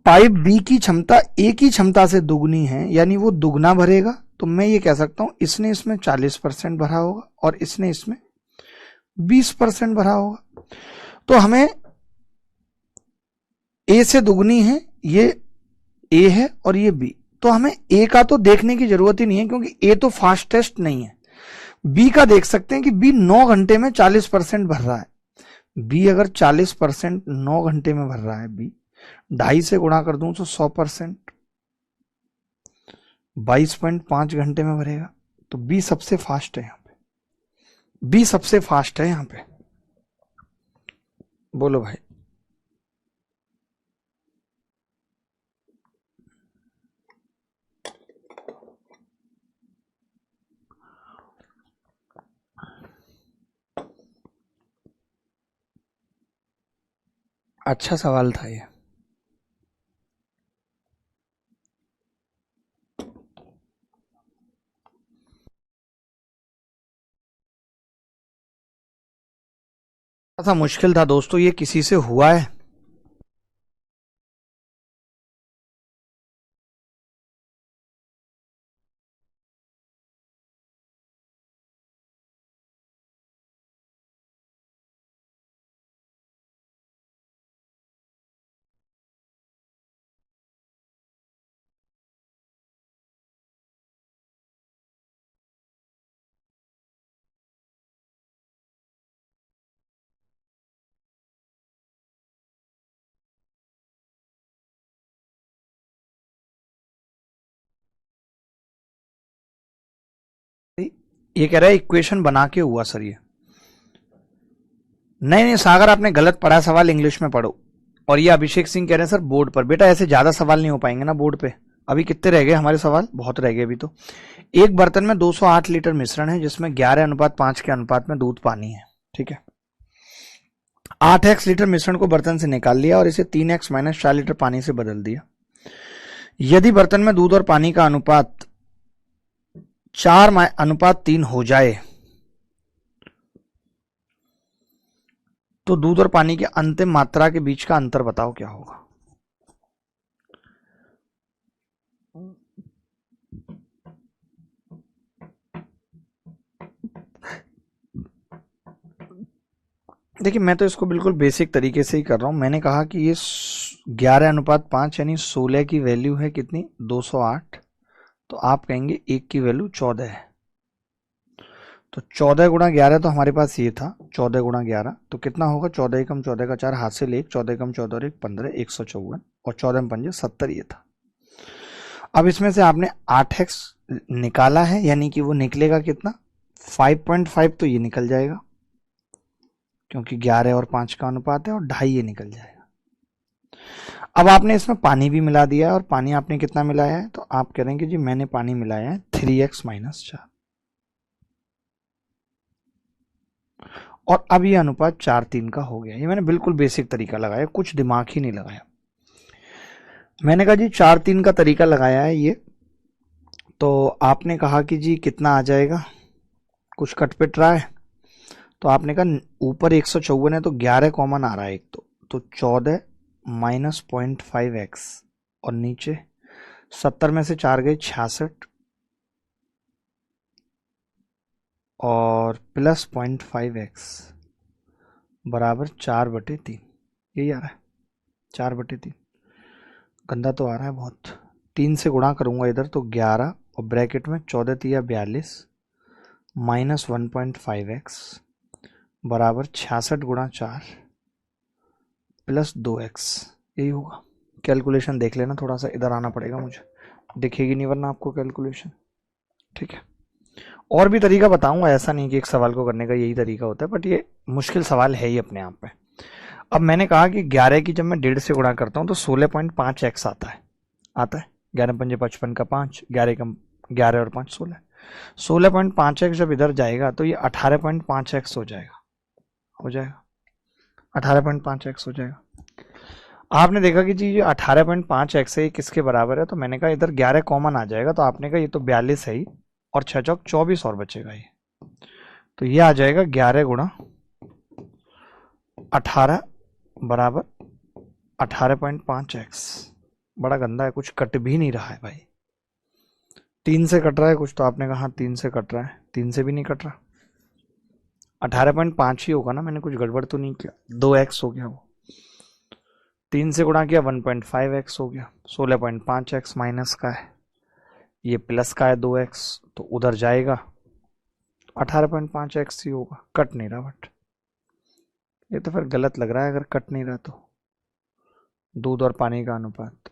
पाइप बी की क्षमता ए की क्षमता से दुगनी है यानी वो दुगना भरेगा, तो मैं ये कह सकता हूं इसने इसमें 40% भरा होगा और इसने इसमें 20% भरा होगा। तो हमें ए से दुगनी है, ये ए है और ये बी, तो हमें ए का तो देखने की जरूरत ही नहीं है क्योंकि ए तो फास्टेस्ट नहीं है। बी का देख सकते हैं कि बी 9 घंटे में 40% भर रहा है। बी अगर 40% 9 घंटे में भर रहा है, बी 2.5 से गुणा कर दूं तो 100%, 22.5 घंटे में भरेगा। तो बी सबसे फास्ट है यहां पे, बी सबसे फास्ट है यहां पे। बोलो भाई। अच्छा सवाल था ये। ऐसा मुश्किल था दोस्तों, ये किसी से हुआ है? ये कह रहा है इक्वेशन बना के हुआ सर ये। नहीं नहीं सागर, आपने गलत पढ़ा, सवाल इंग्लिश में पढ़ो। और ये अभिषेक सिंह कह रहे हैं सर बोर्ड पर। बेटा ऐसे ज्यादा सवाल नहीं हो पाएंगे ना बोर्ड पे। अभी कितने रह गए हमारे सवाल? बहुत रह गए अभी तो। एक बर्तन में 208 लीटर मिश्रण है जिसमें 11:5 के अनुपात में दूध पानी है, ठीक है। 8x लीटर मिश्रण को बर्तन से निकाल लिया और इसे 3x - 4 लीटर पानी से बदल दिया। यदि बर्तन में दूध और पानी का अनुपात 4:3 हो जाए तो दूध और पानी की अंतिम मात्रा के बीच का अंतर बताओ क्या होगा। देखिए मैं तो इसको बिल्कुल बेसिक तरीके से ही कर रहा हूं। मैंने कहा कि ये 11:5 यानी 16 की वैल्यू है कितनी? 208। तो आप कहेंगे 1 की वैल्यू 14 है। तो 14 गुणा 11 तो हमारे पास ये था, 14 गुणा 11 तो कितना होगा? 14 एकम 14 का 4, हाथ से ले 14 एकम 14 और 1 15, 154 और 14 पंजे 70 ये था। अब इसमें से आपने 8x निकाला है यानी कि वो निकलेगा कितना? 5.5 तो ये निकल जाएगा क्योंकि 11 और 5 का अनुपात है, और 2.5 ये निकल जाएगा। अब आपने इसमें पानी भी मिला दिया है, और पानी आपने कितना मिलाया है? तो आप कह रहे हैं कि जी मैंने पानी मिलाया है 3x - 4, और अब ये अनुपात 4:3 का हो गया। ये मैंने बिल्कुल बेसिक तरीका लगाया, कुछ दिमाग ही नहीं लगाया। मैंने कहा जी 4:3 का तरीका लगाया है ये। तो आपने कहा कि जी कितना आ जाएगा, कुछ कटपिट रहा है? तो आपने कहा ऊपर 154 है तो 11 कॉमन आ रहा है एक, तो 14 माइनस 0.5x और नीचे 70 में से 4 गए 66 और प्लस 0.5x बराबर 4/3। यही आ रहा है 4/3। गंदा तो आ रहा है बहुत। 3 से गुणा करूंगा इधर तो 11 और ब्रैकेट में 14 तिया 42 माइनस 1.5x बराबर 66 गुणा 4 प्लस 2x। यही होगा। कैलकुलेशन देख लेना, थोड़ा सा इधर आना पड़ेगा मुझे, दिखेगी नहीं वरना आपको कैलकुलेशन। ठीक है, और भी तरीका बताऊंगा, ऐसा नहीं कि एक सवाल को करने का यही तरीका होता है, बट ये मुश्किल सवाल है ही अपने आप में। अब मैंने कहा कि 11 की जब मैं 1.5 से गुणा करता हूं तो 16.5x आता है। 11 पंजे 55 का 5, 11 और 5 16। 16.5x जब इधर जाएगा तो ये 18.5x हो जाएगा। 18.5x हो जाएगा। आपने देखा कि जी ये 18.5x है, किसके बराबर है? तो मैंने कहा इधर 11 कॉमन आ जाएगा, तो आपने कहा ये तो 42 है ही, और 6 चौक 24 और बचेगा ये, तो ये आ जाएगा 11 गुणा 18 बराबर 18.5x। बड़ा गंदा है, कुछ कट भी नहीं रहा है भाई। 3 से कट रहा है कुछ, तो आपने कहा 3 से कट रहा है, 3 से भी नहीं कट रहा, 18.5 ही होगा ना, मैंने कुछ गड़बड़ तो नहीं किया। 2x हो गया, वो 3 से गुणा किया 1.5x हो गया। 16.5x माइनस का है, ये प्लस का है 2x, तो उधर जाएगा 18.5x ही होगा। कट नहीं रहा, बट ये तो फिर गलत लग रहा है अगर कट नहीं रहा तो। दूध और पानी का अनुपात,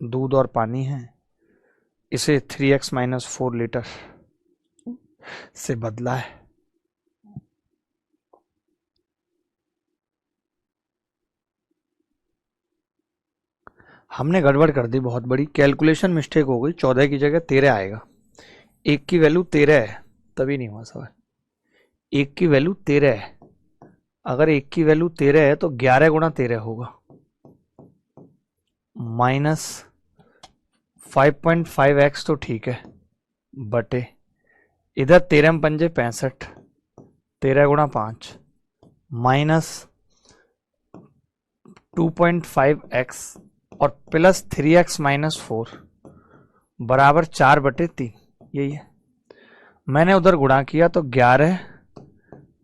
दूध और पानी है, इसे 3x माइनस 4 लीटर से बदला है। हमने गड़बड़ कर दी बहुत बड़ी, कैलकुलेशन मिस्टेक हो गई, 14 की जगह 13 आएगा। 1 की वैल्यू 13 है, तभी नहीं हुआ सवाल। 1 की वैल्यू 13 है, अगर 1 की वैल्यू 13 है तो 11 गुणा 13 होगा, माइनस 5.5x तो ठीक है, बटे इधर 13 पंजे 65, 13 गुणा 5 माइनस 2.5x और प्लस 3x माइनस 4 बराबर 4/3। यही है। मैंने उधर गुणा किया तो 11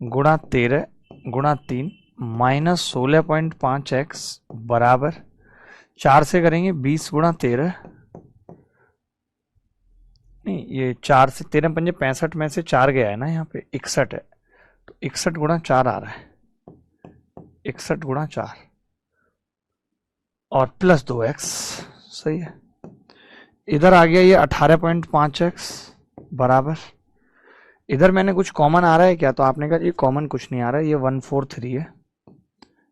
गुणा 13 गुणा 3 माइनस 16.5x बराबर 4 से करेंगे 20 गुणा 13, नहीं ये 4 से 13 पंजे 65 में से 4 गया है ना, यहाँ पे 61 है, तो 61 गुणा 4 आ रहा है, 61 गुणा 4 और प्लस 2x। सही है। इधर आ गया ये 18.5x बराबर, इधर मैंने कुछ कॉमन आ रहा है क्या? तो आपने कहा ये कॉमन कुछ नहीं आ रहा है, ये 143 है,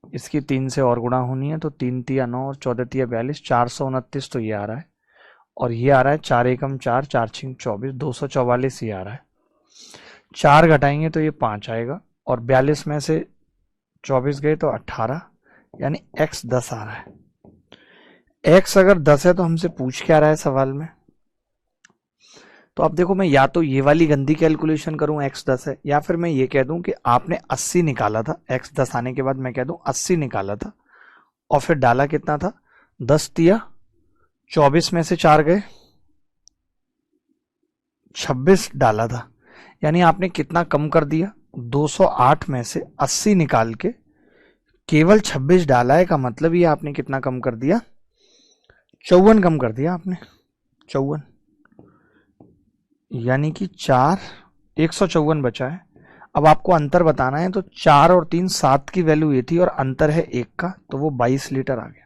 इसकी 3 से और गुणा होनी है, तो 3 तिया 9 और 14 तिया 42, 429 तो ये आ रहा है, और ये आ रहा है 4 एकम 4, 4 छिंग 24, 244 ये आ रहा है। 4 घटाएंगे तो ये 5 आएगा, और 42 में से 24 गए तो 18, यानी x 10 आ रहा है। x अगर 10 है तो हमसे पूछ क्या रहा है सवाल में? तो अब देखो, मैं या तो ये वाली गंदी कैलकुलेशन करूं x 10 है, या फिर मैं ये कह दूं कि आपने 80 निकाला था, x 10 आने के बाद मैं कह दूं 80 निकाला था, और फिर डाला कितना था? 10 तिया 24 में से 4 गए 26 डाला था, यानी आपने कितना कम कर दिया? 208 में से 80 निकाल के केवल 26 डाला है, का मतलब ये आपने कितना कम कर दिया? 54 कम कर दिया आपने, 54, यानी कि 154 बचा है। अब आपको अंतर बताना है, तो 4 और 3 7 की वैल्यू ये थी और अंतर है 1 का, तो वो 22 लीटर आ गया।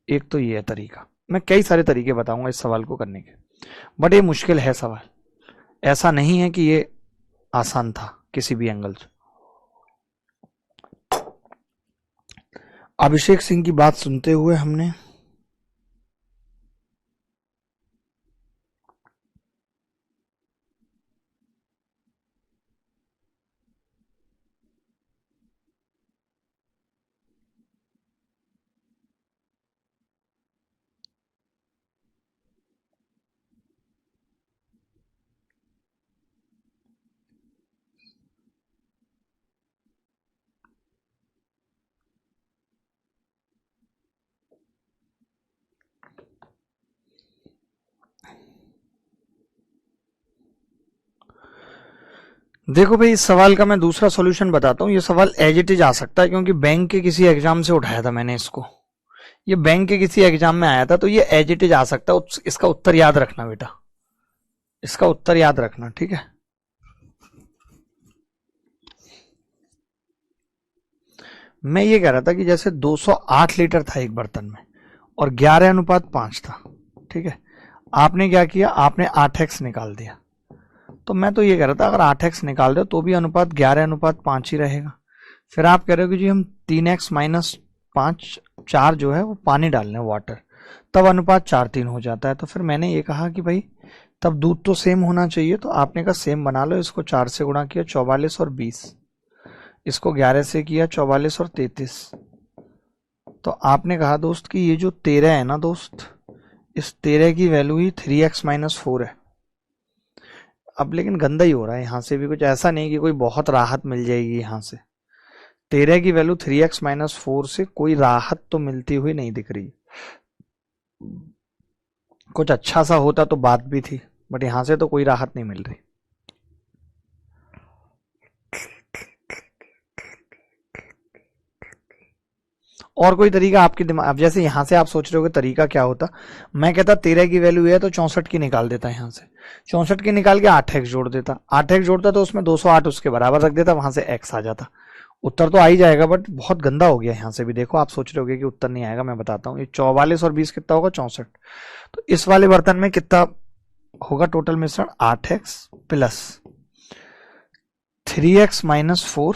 एक तो ये है तरीका, मैं कई सारे तरीके बताऊंगा इस सवाल को करने के, बट ये मुश्किल है सवाल, ऐसा नहीं है कि ये आसान था किसी भी एंगल से। अभिषेक सिंह की बात सुनते हुए हमने देखो भाई, इस सवाल का मैं दूसरा सॉल्यूशन बताता हूँ। ये सवाल एज इट इज आ सकता है क्योंकि बैंक के किसी एग्जाम से उठाया था मैंने इसको। ये बैंक के किसी एग्जाम में आया था, तो ये एज इट इज आ सकता है। इसका उत्तर याद रखना बेटा, इसका उत्तर याद रखना, ठीक है। मैं ये कह रहा था कि जैसे 208 लीटर था एक बर्तन में और 11:5 था, ठीक है। आपने क्या किया, आपने 8x निकाल दिया। तो मैं तो ये कह रहा था अगर 8x निकाल दो तो भी अनुपात 11:5 ही रहेगा। फिर आप कह रहे हो कि जी हम 3x माइनस 5 4 जो है वो पानी डालने वाटर, तब अनुपात 4:3 हो जाता है। तो फिर मैंने ये कहा कि भाई तब दूध तो सेम होना चाहिए, तो आपने कहा सेम बना लो। इसको 4 से गुणा किया 44 और 20, इसको 11 से किया 44 और 33। तो आपने कहा दोस्त कि ये जो 13 है ना दोस्त, इस 13 की वैल्यू ही 3x माइनस 4 है। अब लेकिन गंदा ही हो रहा है, यहां से भी कुछ ऐसा नहीं कि कोई बहुत राहत मिल जाएगी। यहां से 13 की वैल्यू 3x माइनस 4 से कोई राहत तो मिलती हुई नहीं दिख रही। कुछ अच्छा सा होता तो बात भी थी, बट यहां से तो कोई राहत नहीं मिल रही। और कोई तरीका आपके दिमाग, अब जैसे यहां से आप सोच रहे हो कि तरीका क्या होता, मैं कहता 13 की वैल्यू है तो 64 की निकाल देता, यहां से 64 की निकाल के 8x जोड़ देता, 8x जोड़ता तो उसमें 208 उसके बराबर रख देता, वहां से x आ जाता। उत्तर तो आ ही जाएगा, बट बहुत गंदा हो गया। यहां से भी देखो, आप सोच रहे होगे कि उत्तर नहीं आएगा, मैं बताता हूँ। ये 44 और 20 कितना होगा, 64। तो इस वाले बर्तन में कितना होगा टोटल मिश्रण, 8x प्लस 3x माइनस 4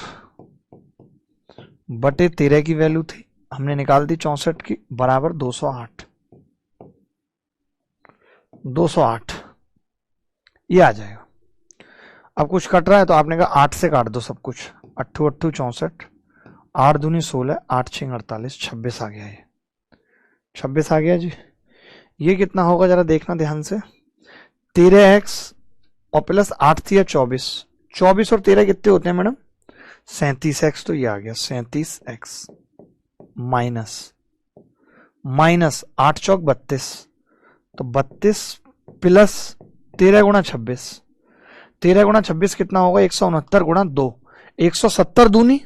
बटे 13 की वैल्यू थी, हमने निकाल दी 64 की, बराबर 208। 208 ये आ जाएगा। अब कुछ कट रहा है तो आपने कहा 8 से काट दो सब कुछ, 8 8 64, 8 दूनी 16, 8 6 48, 26 आ गया। ये 26 आ गया जी। ये कितना होगा जरा देखना ध्यान से, 13x और प्लस 8 थी 24, 24 और 13 कितने होते हैं मैडम, 37x। तो ये आ गया 37x माइनस 8 चौक 32, तो 32 प्लस 13 गुणा 26, 13 गुणा 26 कितना होगा, 169 गुणा 2, 170 दूनी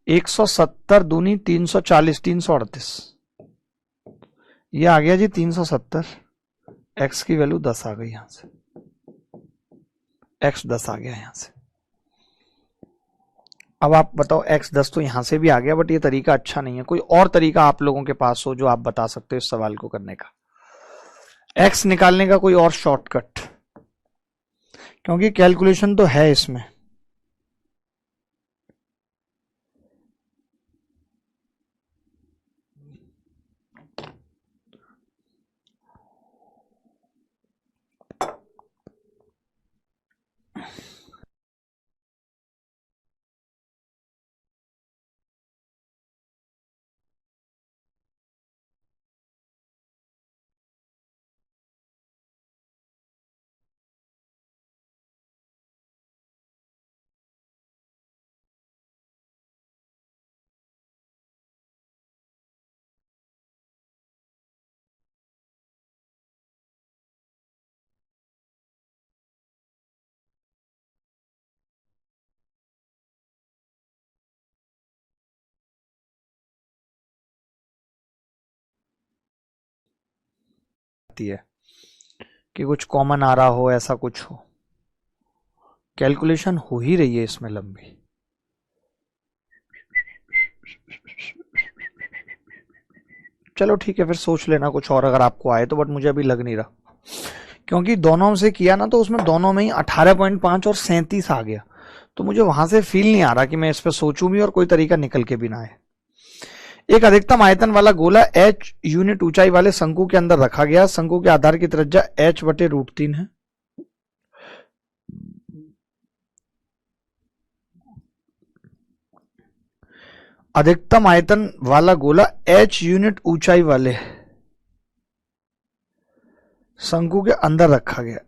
170 दूनी 340, 338। ये आ गया जी 370। x की वैल्यू 10 आ गई, यहां से x 10 आ गया यहां से। अब आप बताओ, x 10 तो यहां से भी आ गया, बट ये तरीका अच्छा नहीं है। कोई और तरीका आप लोगों के पास हो जो आप बता सकते हो इस सवाल को करने का, x निकालने का कोई और शॉर्टकट, क्योंकि कैलकुलेशन तो है इसमें। है कि कुछ कॉमन आ रहा हो, ऐसा कुछ हो। कैलकुलेशन हो ही रही है इसमें लंबी। चलो ठीक है, फिर सोच लेना कुछ और अगर आपको आए तो, बट मुझे अभी लग नहीं रहा, क्योंकि दोनों से किया ना तो उसमें दोनों में ही 18.5 और 37 आ गया। तो मुझे वहां से फील नहीं आ रहा कि मैं इस पर सोचूं भी और कोई तरीका निकल के भी ना आए। एक अधिकतम आयतन वाला गोला h यूनिट ऊंचाई वाले शंकु के अंदर रखा गया। शंकु के आधार की त्रिज्या h/√3 है। अधिकतम आयतन वाला गोला h यूनिट ऊंचाई वाले शंकु के अंदर रखा गया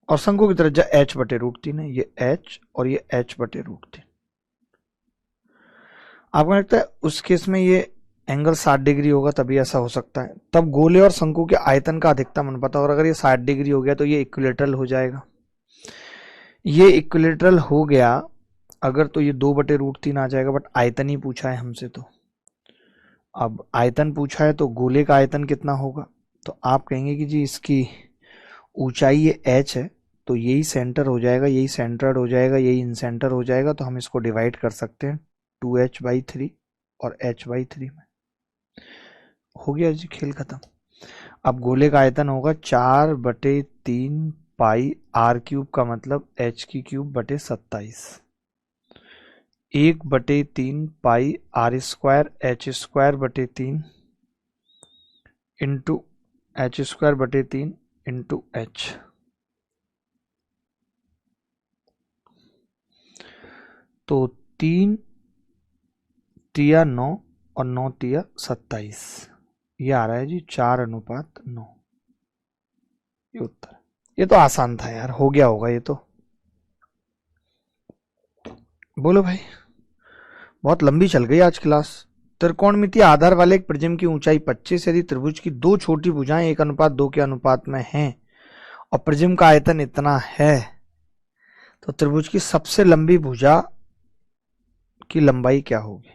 और शंकु की त्रिज्या h/√3 है। ये h और ये h/√3। आपको लगता है उस केस में ये एंगल 60 डिग्री होगा, तभी ऐसा हो सकता है। तब गोले और शंकु के आयतन का अधिकतम अनुपात, और अगर ये 60 डिग्री हो गया तो ये इक्विलेटरल हो जाएगा। ये इक्विलेटरल हो गया अगर, तो ये 2/√3 आ जाएगा, बट आयतन ही पूछा है हमसे। तो अब आयतन पूछा है तो गोले का आयतन कितना होगा, तो आप कहेंगे कि जी इसकी ऊंचाई ये h है, तो यही सेंटर हो जाएगा, यही सेंटर्ड हो जाएगा, यही इंसेंटर हो जाएगा, तो हम इसको डिवाइड कर सकते हैं 2h/3 और h/3 में। हो गया जी, खेल खत्म। अब गोले का आयतन होगा 4/3 पाई r³ का मतलब h³/27, 1/3 पाई r² h²/3 into h²/3 into h। तो 3 तिया 9 और 9 तिया 27, ये आ रहा है जी 4:9। ये उत्तर। ये तो आसान था यार, हो गया होगा ये तो। बोलो भाई, बहुत लंबी चल गई आज क्लास। त्रिकोणमितीय आधार वाले एक प्रिज्म की ऊंचाई 25, यदि त्रिभुज की दो छोटी भुजाएं 1:2 के अनुपात में हैं और प्रिज्म का आयतन इतना है, तो त्रिभुज की सबसे लंबी भुजा की लंबाई क्या होगी।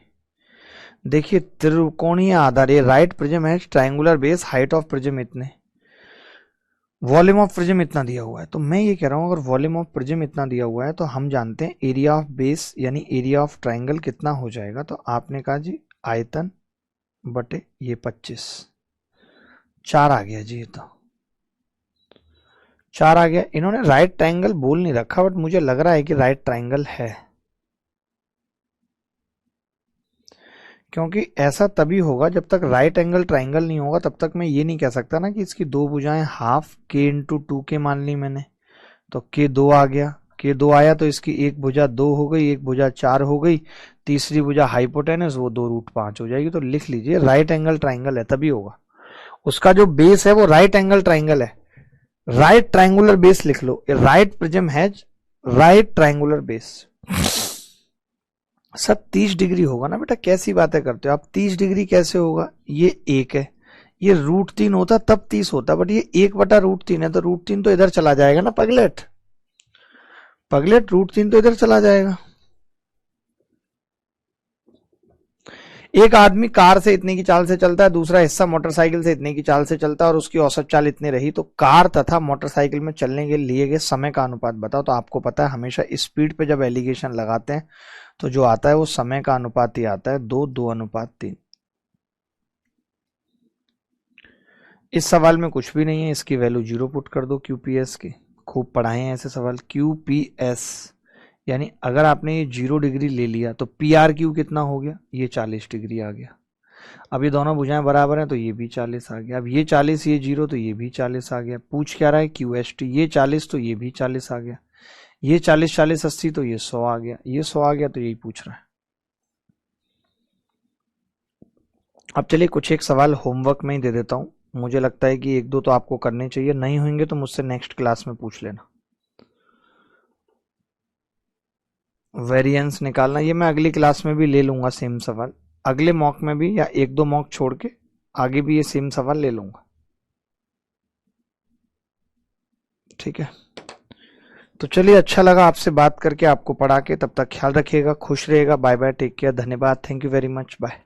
देखिए त्रिकोणीय आधार, ये राइट प्रिज्म है, triangular base, height of prism इतने, वॉल्यूम ऑफ प्रिज्म इतना दिया हुआ है। तो मैं ये कह रहा हूं अगर वॉल्यूम ऑफ प्रिज्म इतना दिया हुआ है तो हम जानते हैं एरिया ऑफ बेस यानी एरिया ऑफ ट्रायंगल कितना हो जाएगा। तो आपने कहा जी आयतन बटे ये 25, 4 आ गया जी, ये तो 4 आ गया। इन्होंने राइट ट्रायंगल बोल नहीं रखा, बट मुझे लग रहा है कि राइट ट्रायंगल है, क्योंकि ऐसा तभी होगा जब तक राइट एंगल ट्रायंगल नहीं होगा, तब तक मैं ये नहीं कह सकता ना कि इसकी दो भुजाएं हाफ k/2k मान ली मैंने, तो k2 आ गया, k2 आया तो इसकी एक भुजा 2 हो गई, एक भुजा 4 हो गई, तीसरी भुजा हाइपोटेनस वो 2√5 हो जाएगी। तो लिख लीजिए राइट एंगल ट्रायंगल है तभी होगा, उसका जो बेस है वो राइट एंगल ट्रायंगल है, राइट ट्रायंगुलर बेस लिख लो, right prism has right triangular base. Sir 30 degree होगा ना बेटा, कैसी बातें करते हो आप, 30 डिग्री कैसे होगा, ये 1 है, ये √3 होता तब 30 होता, बट ये 1/√3 है, तो √3 तो इधर चला जाएगा ना पगलेट, पगलेट √3 तो इधर चला जाएगा। एक आदमी कार से इतने की चाल से चलता है, दूसरा हिस्सा मोटरसाइकिल से इतने की चाल से चलता है और उसकी औसत चाल इतनी रही, तो कार तथा मोटरसाइकिल में चलने के लिए गए समय का अनुपात बताओ। तो आपको पता है हमेशा स्पीड पे जब एलिगेशन लगाते हैं तो जो आता है वो समय का अनुपात ही आता है, 2:3। इस सवाल में कुछ भी नहीं है, इसकी वैल्यू 0 पुट कर दो QPS की। खूब पढ़ाए हैं ऐसे सवाल। QPS यानी अगर आपने ये 0 डिग्री ले लिया तो PRQ कितना हो गया, ये 40 डिग्री आ गया। अब ये दोनों भुजाएं बराबर हैं तो ये भी 40 आ गया। अब ये 40 ये 0 तो ये भी 40 आ गया। पूछ क्या रहा है QST, ये 40 तो ये भी 40 आ गया, ये 40 40 80 तो ये 100 आ गया, ये 100 आ गया, तो यही पूछ रहा है। अब चलिए कुछ एक सवाल होमवर्क में ही दे देता हूं, मुझे लगता है कि 1-2 तो आपको करने चाहिए, नहीं होंगे तो मुझसे नेक्स्ट क्लास में पूछ लेना। वेरिएंस निकालना ये मैं अगली क्लास में भी ले लूंगा सेम सवाल, अगले मॉक में भी, या 1-2 मॉक छोड़ के आगे भी ये सेम सवाल ले लूंगा, ठीक है। तो चलिए अच्छा लगा आपसे बात करके, आपको पढ़ा के। तब तक ख्याल रखिएगा, खुश रहिएगा, बाय बाय, टेक केयर, धन्यवाद, thank you very much, bye.